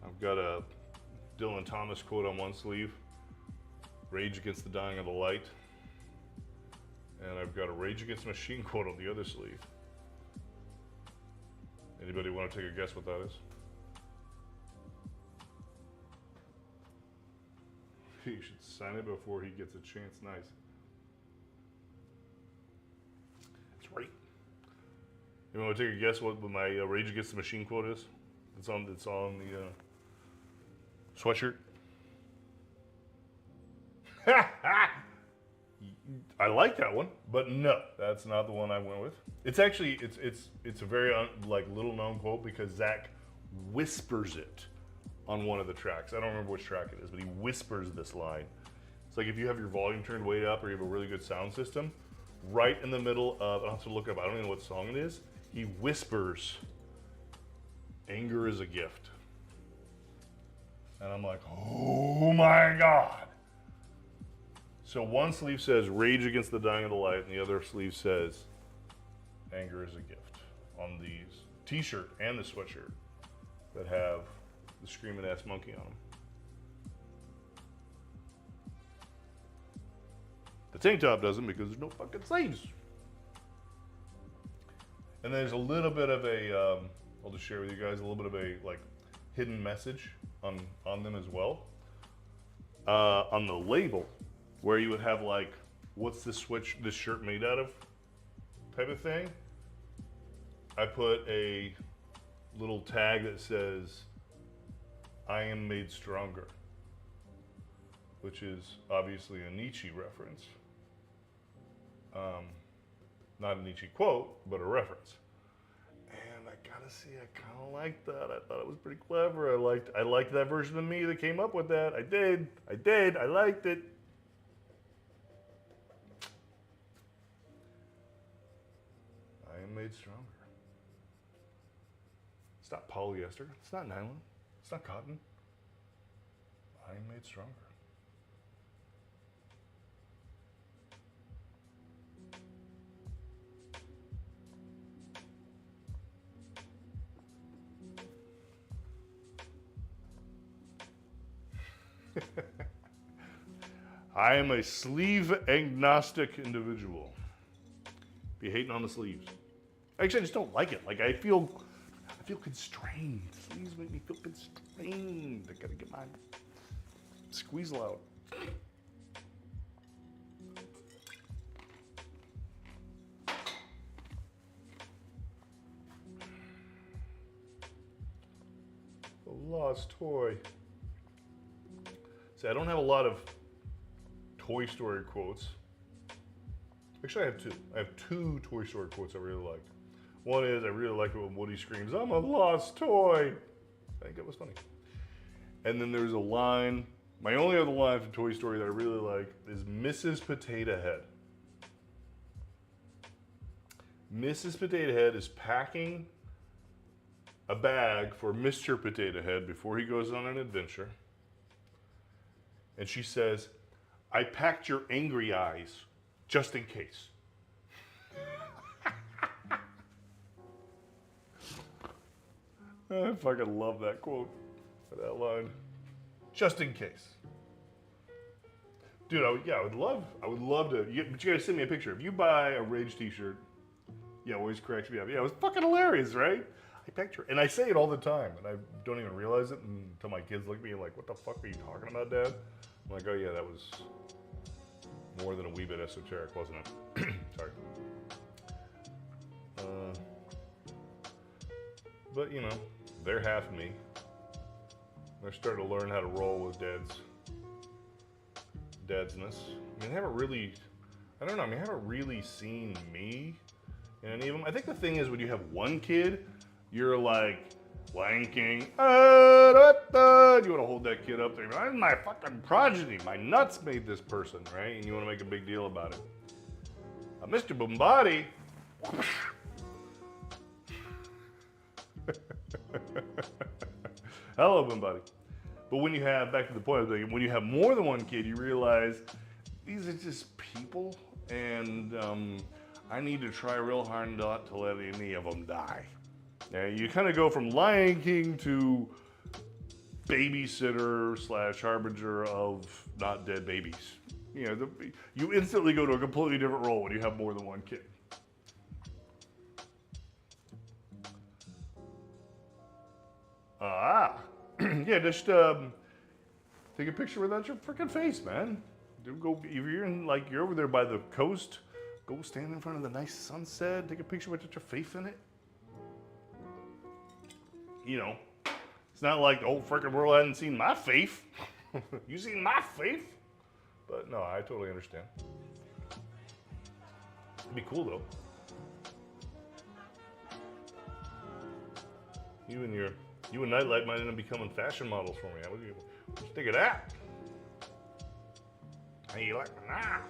I've got a Dylan Thomas quote on one sleeve, Rage Against the Dying of the Light. And I've got a Rage Against the Machine quote on the other sleeve. Anybody want to take a guess what that is? You should sign it before he gets a chance. Nice. It's right. You want to take a guess what my Rage Against the Machine quote is? It's on the sweatshirt. I like that one, but no, that's not the one I went with. It's actually it's a very little known quote because Zach whispers it on one of the tracks. I don't remember which track it is, but he whispers this line. It's like if you have your volume turned way up or you have a really good sound system, right in the middle of, I'll have to look up, I don't even know what song it is, he whispers, "Anger is a gift." And I'm like, oh my God. So one sleeve says Rage Against the Dying of the Light, and the other sleeve says Anger is a Gift on the t-shirt and the sweatshirt that have the Screaming Ass Monkey on them. The tank top doesn't because there's no fucking sleeves. And there's a little bit of a, I'll just share with you guys a little bit of a hidden message on them as well. on the label, where you would have like, what's this shirt made out of type of thing. I put a little tag that says, I am made stronger, which is obviously a Nietzsche reference. Not a Nietzsche quote, but a reference. And I gotta say, I kind of liked that. I thought it was pretty clever. I liked that version of me that came up with that. I did. I liked it. I am made stronger. It's not polyester. It's not nylon. It's not cotton. I am made stronger. I am a sleeve agnostic individual. Be hating on the sleeves. Actually, I just don't like it. Like I feel constrained. Sleeves make me feel constrained. I gotta get my squeeze out. A lost toy. See, I don't have a lot of Toy Story quotes. Actually, I have two. I have two Toy Story quotes I really like. One is, I really like it when Woody screams, I'm a lost toy. I think it was funny. And then there's a line, my only other line from Toy Story that I really like is Mrs. Potato Head. Mrs. Potato Head is packing a bag for Mr. Potato Head before he goes on an adventure. And she says, I packed your angry eyes just in case. I fucking love that quote, that line. Just in case. Dude, I would love to, but you gotta send me a picture. If you buy a Rage t-shirt, yeah, always cracks me up. Yeah, it was fucking hilarious, right? I picture, and I say it all the time, and I don't even realize it until my kids look at me like, what the fuck are you talking about, Dad? I'm like, oh yeah, that was more than a wee bit esoteric, wasn't it? Sorry. But you know, they're half me. They're starting to learn how to roll with dadsness. I mean, I haven't really seen me in any of them. I think the thing is, when you have one kid, you're like wanking. You want to hold that kid up there. I'm my fucking progeny. My nuts made this person, right? And you want to make a big deal about it. Mr. Bombati. Hello, Bombati. But when you have, back to the point, when you have more than one kid, you realize these are just people, and I need to try real hard not to let any of them die. Now, you kind of go from Lion King to babysitter / harbinger of not dead babies. You know, you instantly go to a completely different role when you have more than one kid. Yeah, just take a picture without your freaking face, man. Go if you're over there by the coast, go stand in front of the nice sunset, take a picture without your face in it. You know, it's not like the whole freaking world hadn't seen my face. You seen my face? But no, I totally understand. It'd be cool though. You and Nightlight might end up becoming fashion models for me. What do you think of that? How you like me now?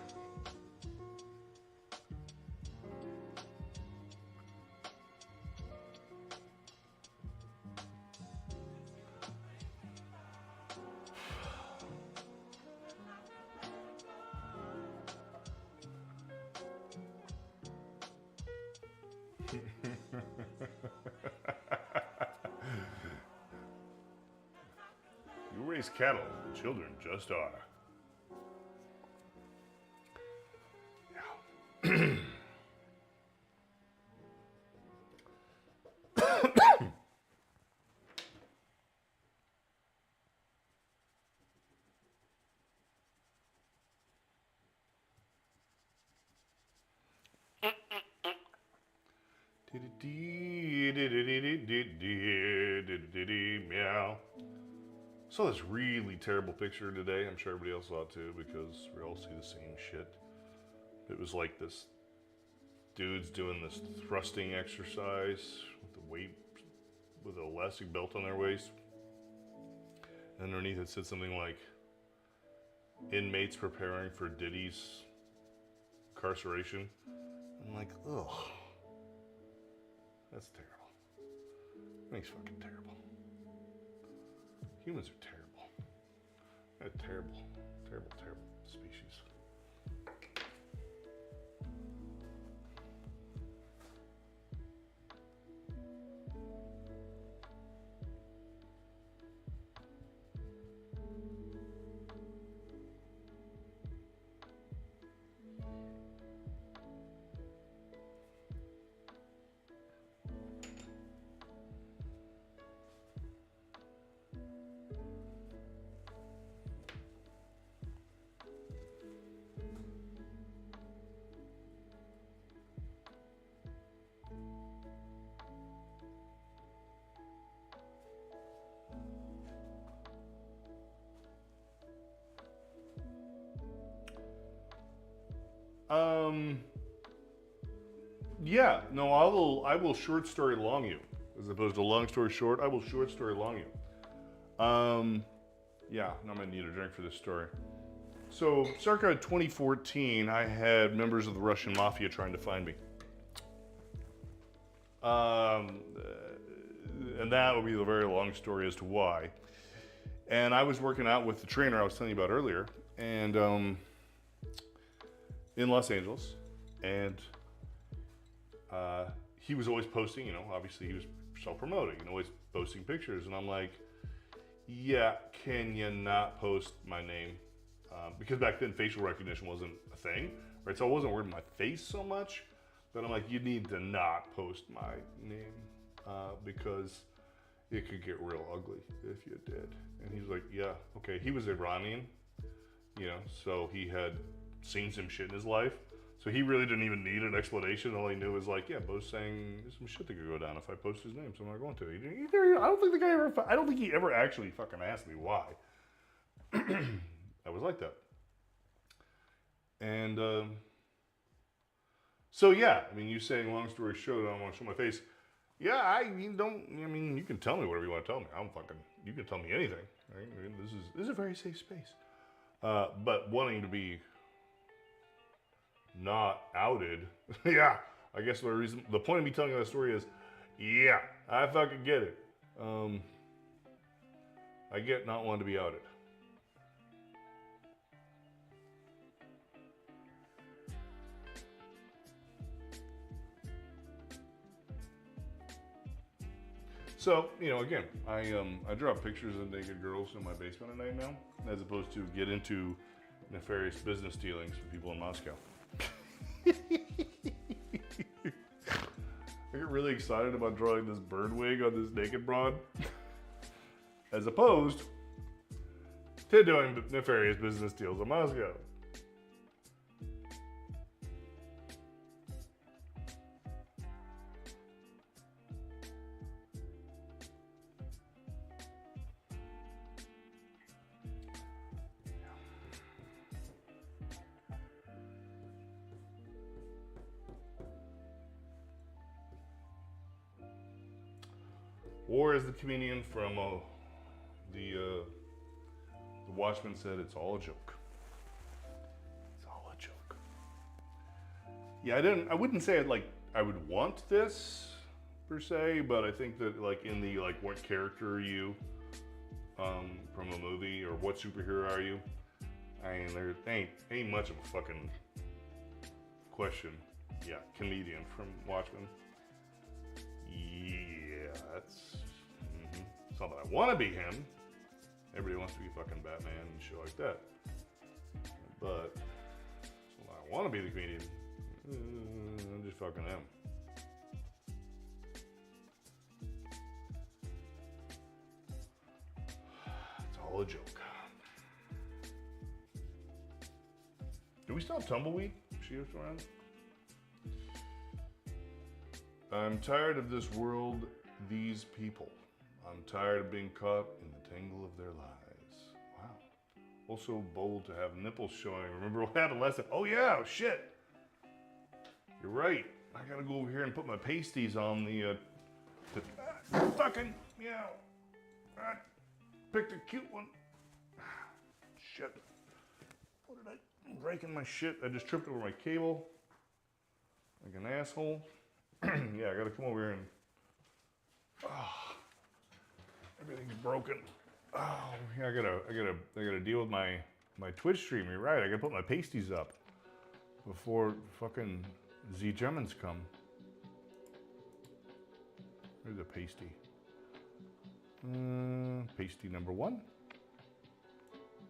You raise cattle, children just are. Yeah. Meow. Saw this really terrible picture today. I'm sure everybody else saw it too because we all see the same shit. It was like this dude's doing this thrusting exercise with the weight, with an elastic belt on their waist. And underneath it said something like, inmates preparing for Diddy's incarceration. I'm like, ugh. That's terrible. That's fucking terrible. Humans are terrible. They're terrible, terrible, terrible species. Yeah, no, I will short story long you. As opposed to long story short, I will short story long you. Yeah, I'm gonna need a drink for this story. So, circa 2014, I had members of the Russian mafia trying to find me. And that will be the very long story as to why. And I was working out with the trainer I was telling you about earlier, and in Los Angeles, and he was always posting, you know, obviously he was self-promoting and always posting pictures, and I'm like, yeah, can you not post my name? Because back then facial recognition wasn't a thing, right? So I wasn't worried about my face so much, but I'm like, you need to not post my name because it could get real ugly if you did. And he's like, yeah, okay. He was Iranian, you know, so he had seen some shit in his life. So he really didn't even need an explanation. All he knew was like, yeah, Bo's saying there's some shit that could go down if I post his name, so I'm not going to. I don't think he ever actually fucking asked me why. I was like that. And so yeah, I mean, you saying long story short, I don't want to show my face. Yeah, you can tell me whatever you want to tell me. You can tell me anything. Right? I mean, this is a very safe space. But wanting to be not outed, yeah, I guess the point of me telling you that story is, yeah, I fucking get it. I get not wanting to be outed. So, you know, again, I draw pictures of naked girls in my basement at night now, as opposed to get into nefarious business dealings with people in Moscow. I get really excited about drawing this bird wig on this naked broad, as opposed to doing nefarious business deals in Moscow. Or as the comedian from the Watchmen said, it's all a joke. It's all a joke. Yeah, I wouldn't say I would want this per se, but I think that like in the like what character are you from a movie, or what superhero are you? I mean, there ain't much of a fucking question. Yeah, comedian from Watchmen. Yeah, that's it's not that I want to be him. Everybody wants to be fucking Batman and shit like that. But it's not that I want to be the comedian. I'm just fucking him. It's all a joke. Do we still have Tumbleweed? She was around? I'm tired of this world, these people. I'm tired of being caught in the tangle of their lies. Wow. Also bold to have nipples showing. Remember what happened last time? Oh yeah, oh, shit. You're right. I gotta go over here and put my pasties on the fucking, yeah. I picked a cute one. Shit. What did I'm breaking my shit. I just tripped over my cable. Like an asshole. Yeah, I gotta come over here and, everything's broken. Oh, yeah, I gotta deal with my Twitch stream. You're right. I gotta put my pasties up before fucking Z Germans come. Where's the pasty? Pasty number 1.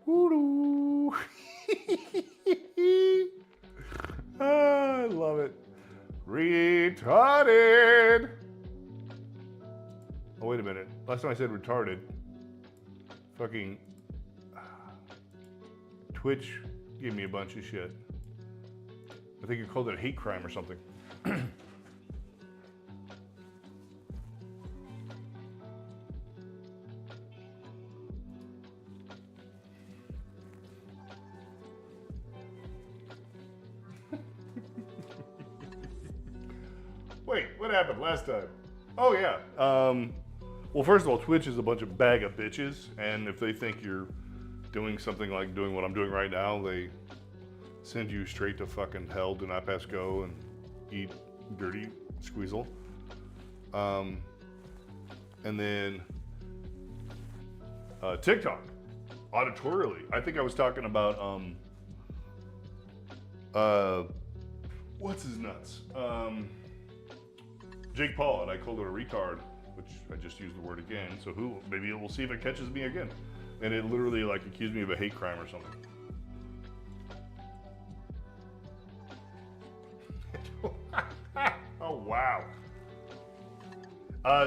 Woo-doo. I love it. Retarded. Oh, wait a minute. Last time I said retarded, fucking Twitch gave me a bunch of shit. I think you called it a hate crime or something. Wait, what happened last time? Oh yeah. Well, first of all, Twitch is a bunch of bag of bitches, and if they think you're doing something like doing what I'm doing right now, they send you straight to fucking hell, do not pass go, and eat dirty squeezle. And then TikTok, auditorially. I think I was talking about what's his nuts? Jake Paul, and I called it a retard, which I just used the word again. So maybe it will see if it catches me again. And it literally like accused me of a hate crime or something. Oh wow.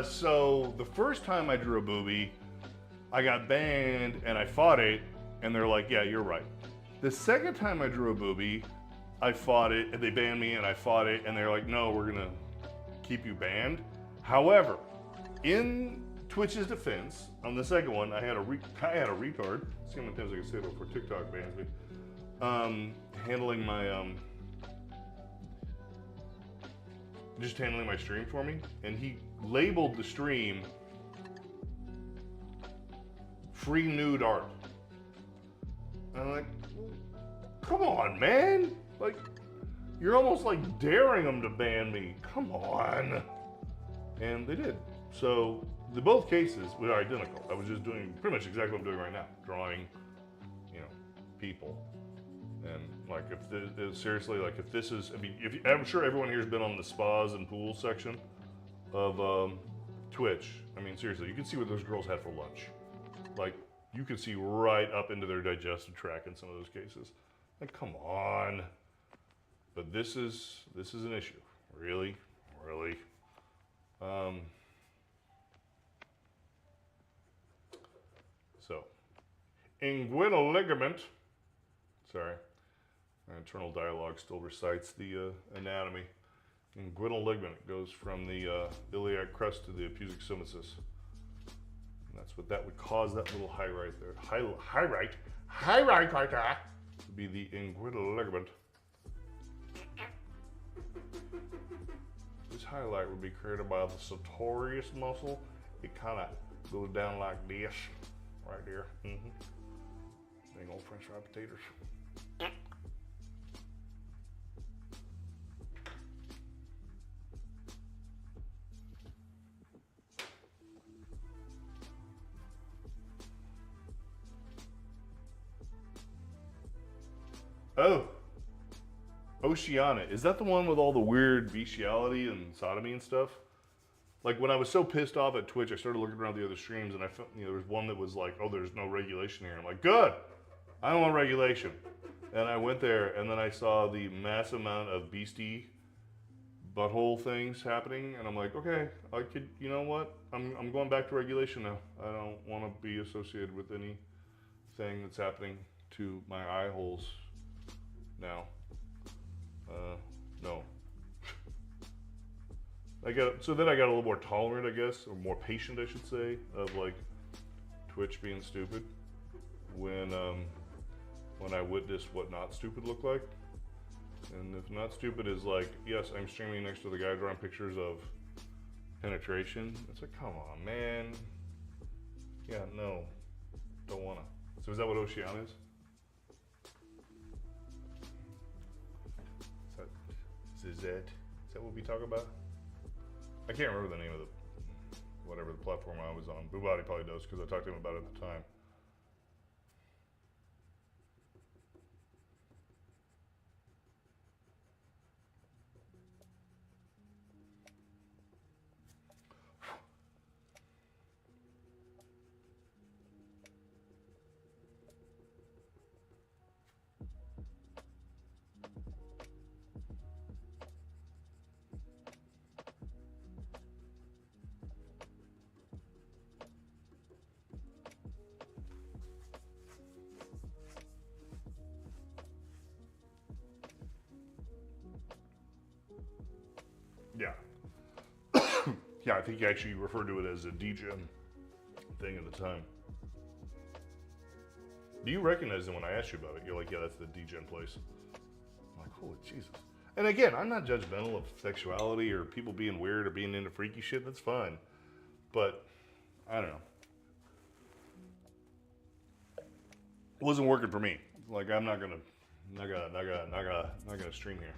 So the first time I drew a booby, I got banned and I fought it, and they're like, yeah, you're right. The second time I drew a booby, I fought it, and they banned me, and I fought it, and they're like, no, we're gonna keep you banned. However, in Twitch's defense, on the second one, I had a retard. See how many times I can say that before TikTok bans me. Handling my just handling my stream for me, and he labeled the stream free nude art. And I'm like, come on, man! Like, you're almost like daring them to ban me. Come on. And they did. So both cases were identical. I was just doing pretty much exactly what I'm doing right now, drawing, people. And like, seriously, like if this is, I mean, I'm sure everyone here has been on the spas and pools section of Twitch. I mean, seriously, you can see what those girls had for lunch. Like, you can see right up into their digestive tract in some of those cases. Like, come on. But this is an issue, really. So, inguinal ligament. Sorry, my internal dialogue still recites the anatomy. Inguinal ligament goes from the iliac crest to the pubic symphysis. And that's what that would cause that little highlight there. Highlight right there. Would be the inguinal ligament. This highlight would be created by the sartorius muscle. It kind of goes down like this, right there. Dang old French fried potatoes. Oh. Oceana, is that the one with all the weird bestiality and sodomy and stuff? Like when I was so pissed off at Twitch, I started looking around the other streams and I felt, there was one that was like, oh, there's no regulation here. I'm like, good, I don't want regulation. And I went there and then I saw the mass amount of beastie butthole things happening. And I'm like, okay, I could, you know what? I'm going back to regulation now. I don't want to be associated with anything that's happening to my eye holes now. No. then I got a little more tolerant, I guess, or more patient, I should say, of like Twitch being stupid when I witnessed what not stupid looked like. And if not stupid is like, yes, I'm streaming next to the guy drawing pictures of penetration. It's like, come on, man. Yeah, no, don't wanna. So is that what Oceana is? Is that what we talk about? I can't remember the name of whatever the platform I was on. Bubati probably does because I talked to him about it at the time. Yeah. Yeah, I think you actually referred to it as a DGen thing at the time. Do you recognize it when I asked you about it? You're like, yeah, that's the DGen place. I'm like, holy Jesus. And again, I'm not judgmental of sexuality or people being weird or being into freaky shit. That's fine. But, I don't know. It wasn't working for me. Like, I'm not gonna stream here.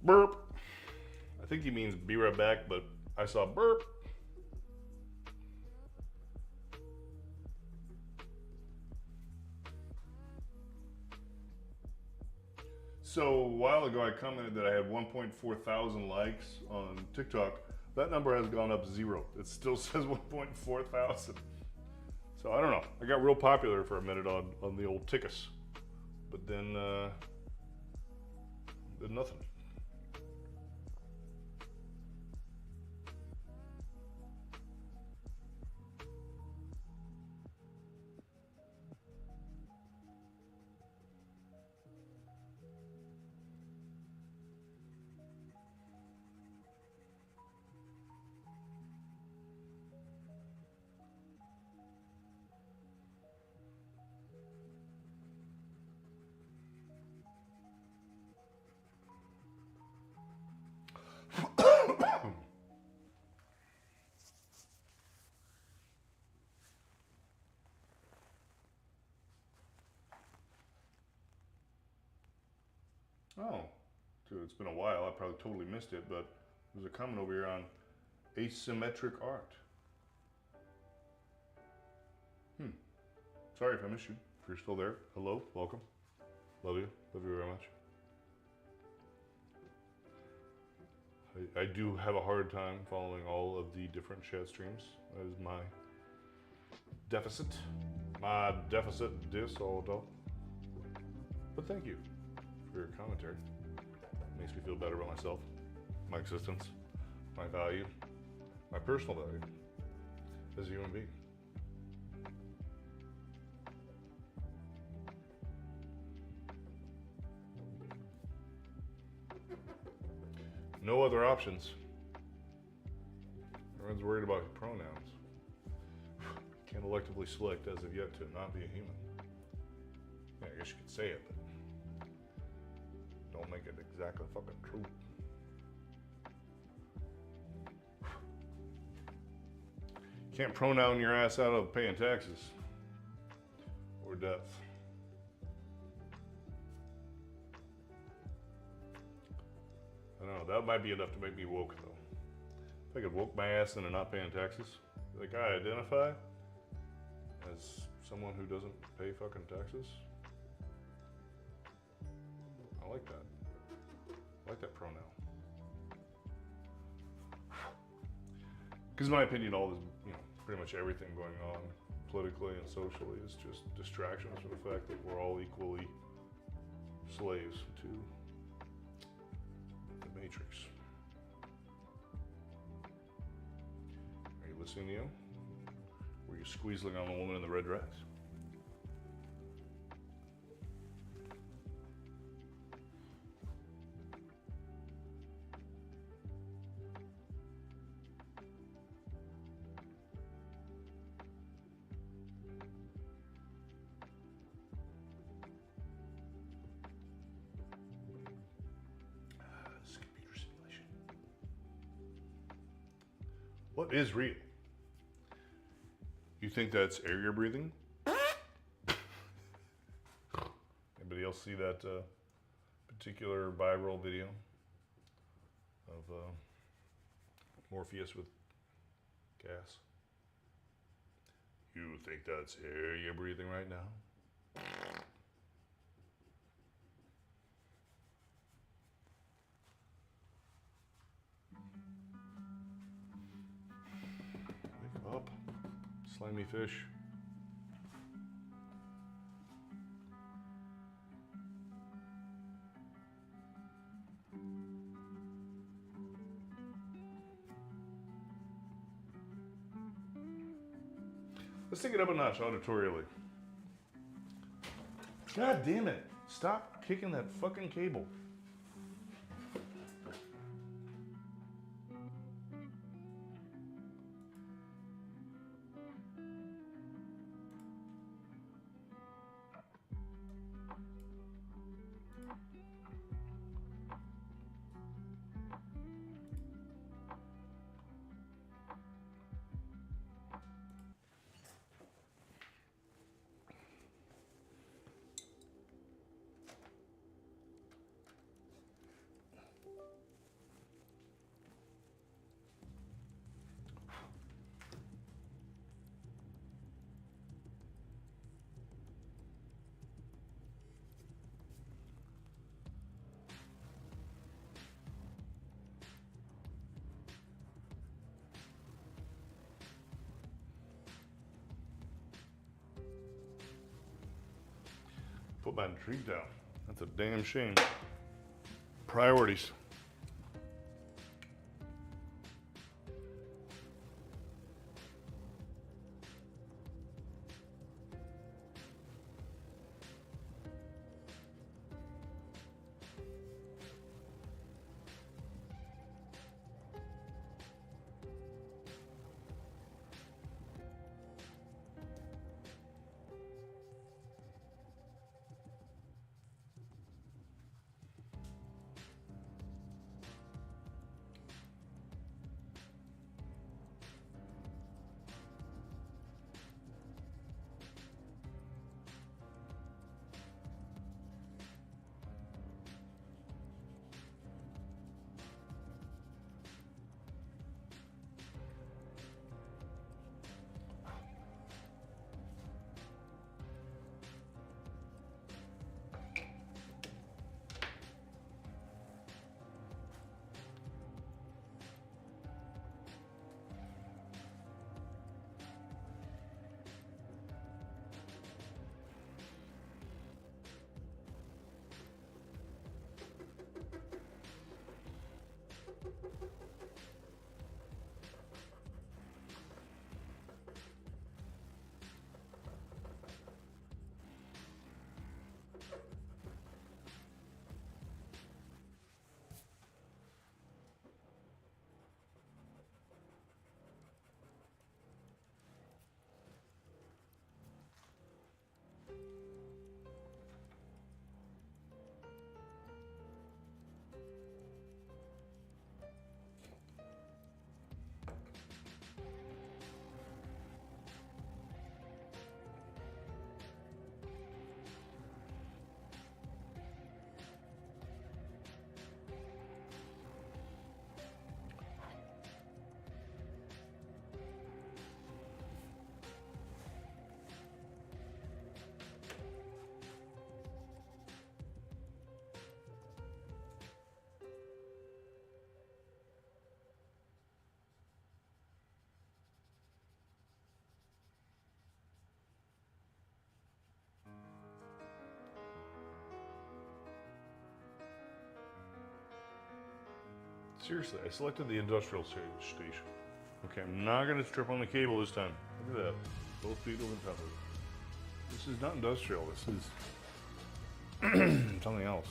Burp. I think he means be right back, but I saw burp. So a while ago I commented that I had 1.4 thousand likes on TikTok. That number has gone up 0. It still says 1.4 thousand. So I don't know. I got real popular for a minute on the old Tickus. But then did nothing. Oh, dude, it's been a while. I probably totally missed it, but there's a comment over here on asymmetric art. Sorry if I missed you. If you're still there, hello, welcome. Love you very much. I do have a hard time following all of the different chat streams. That is my deficit. My deficit disorder. But thank you for your commentary. Makes me feel better about myself, my existence, my value, my personal value as a human being. No other options. Everyone's worried about pronouns. Can't electively select as of yet to not be a human. Yeah, I guess you could say it, but don't make it exactly fucking true. Can't pronoun your ass out of paying taxes or death. I don't know, that might be enough to make me woke though. If I could woke my ass into not paying taxes, like I identify as someone who doesn't pay fucking taxes. I like that. I like that pronoun. Because in my opinion, all this, pretty much everything going on politically and socially is just distractions from the fact that we're all equally slaves to the Matrix. Are you listening, Neo? Were you squeezing on the woman in the red dress? This computer simulation. What is real? You think that's air you're breathing? Anybody else see that particular viral video of Morpheus with gas? You think that's air you're breathing right now? Wake up. Slimy fish. Let's take it up a notch auditorially. God damn it. Stop kicking that fucking cable. Put my drink down. That's a damn shame. Priorities. Seriously, I selected the industrial station. Okay, I'm not gonna trip on the cable this time. Look at that. Both feet over the top of it. This is not industrial, this is something else.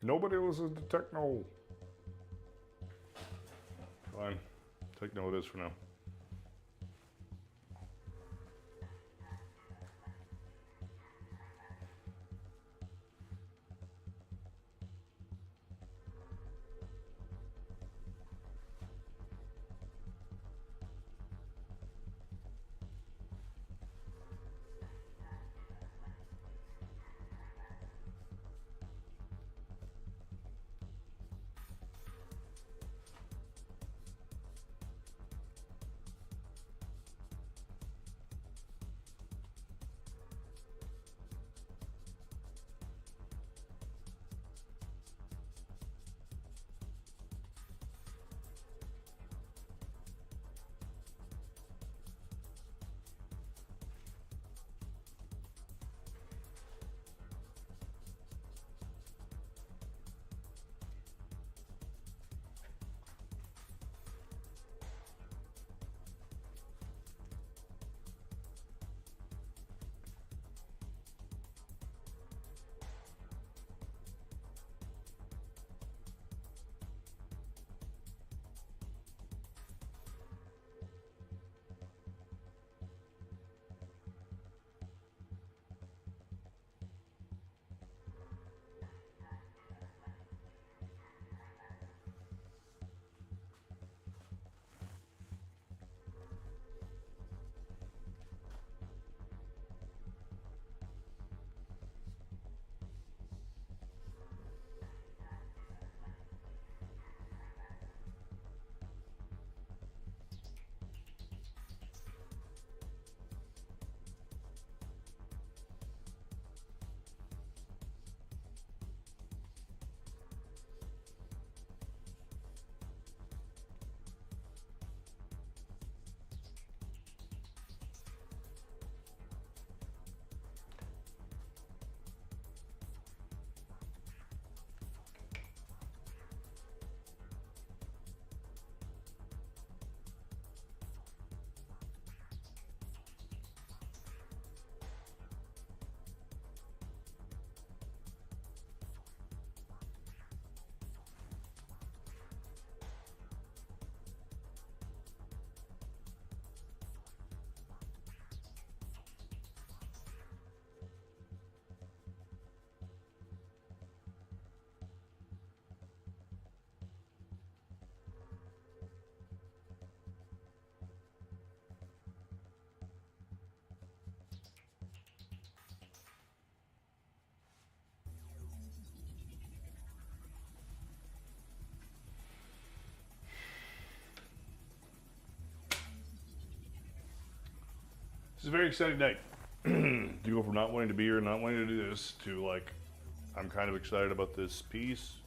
Nobody listens to techno. Fine. Techno it is for now. This is a very exciting night. To go from not wanting to be here, not wanting to do this, to like, I'm kind of excited about this piece,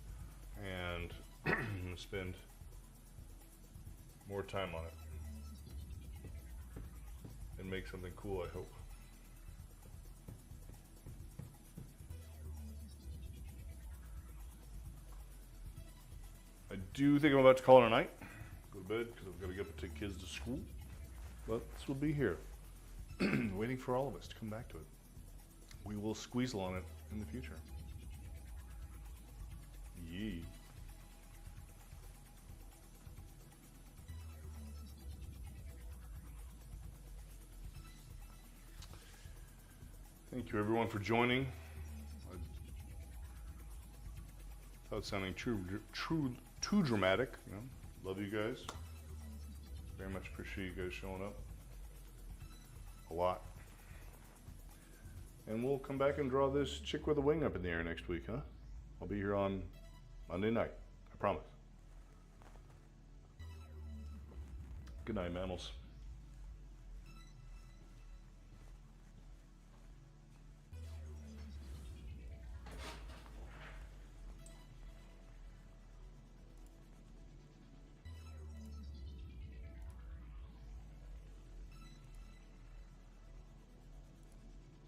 and I'm gonna spend more time on it and make something cool, I hope. I do think I'm about to call it a night, go to bed, because I've got to get up and take kids to school, but this will be here. Waiting for all of us to come back to it. We will squeeze on it in the future. Yee. Thank you everyone for joining. Without sounding too dramatic, you know. Love you guys. Very much appreciate you guys showing up. A lot. And we'll come back and draw this chick with a wing up in the air next week, huh? I'll be here on Monday night. I promise. Good night, mammals.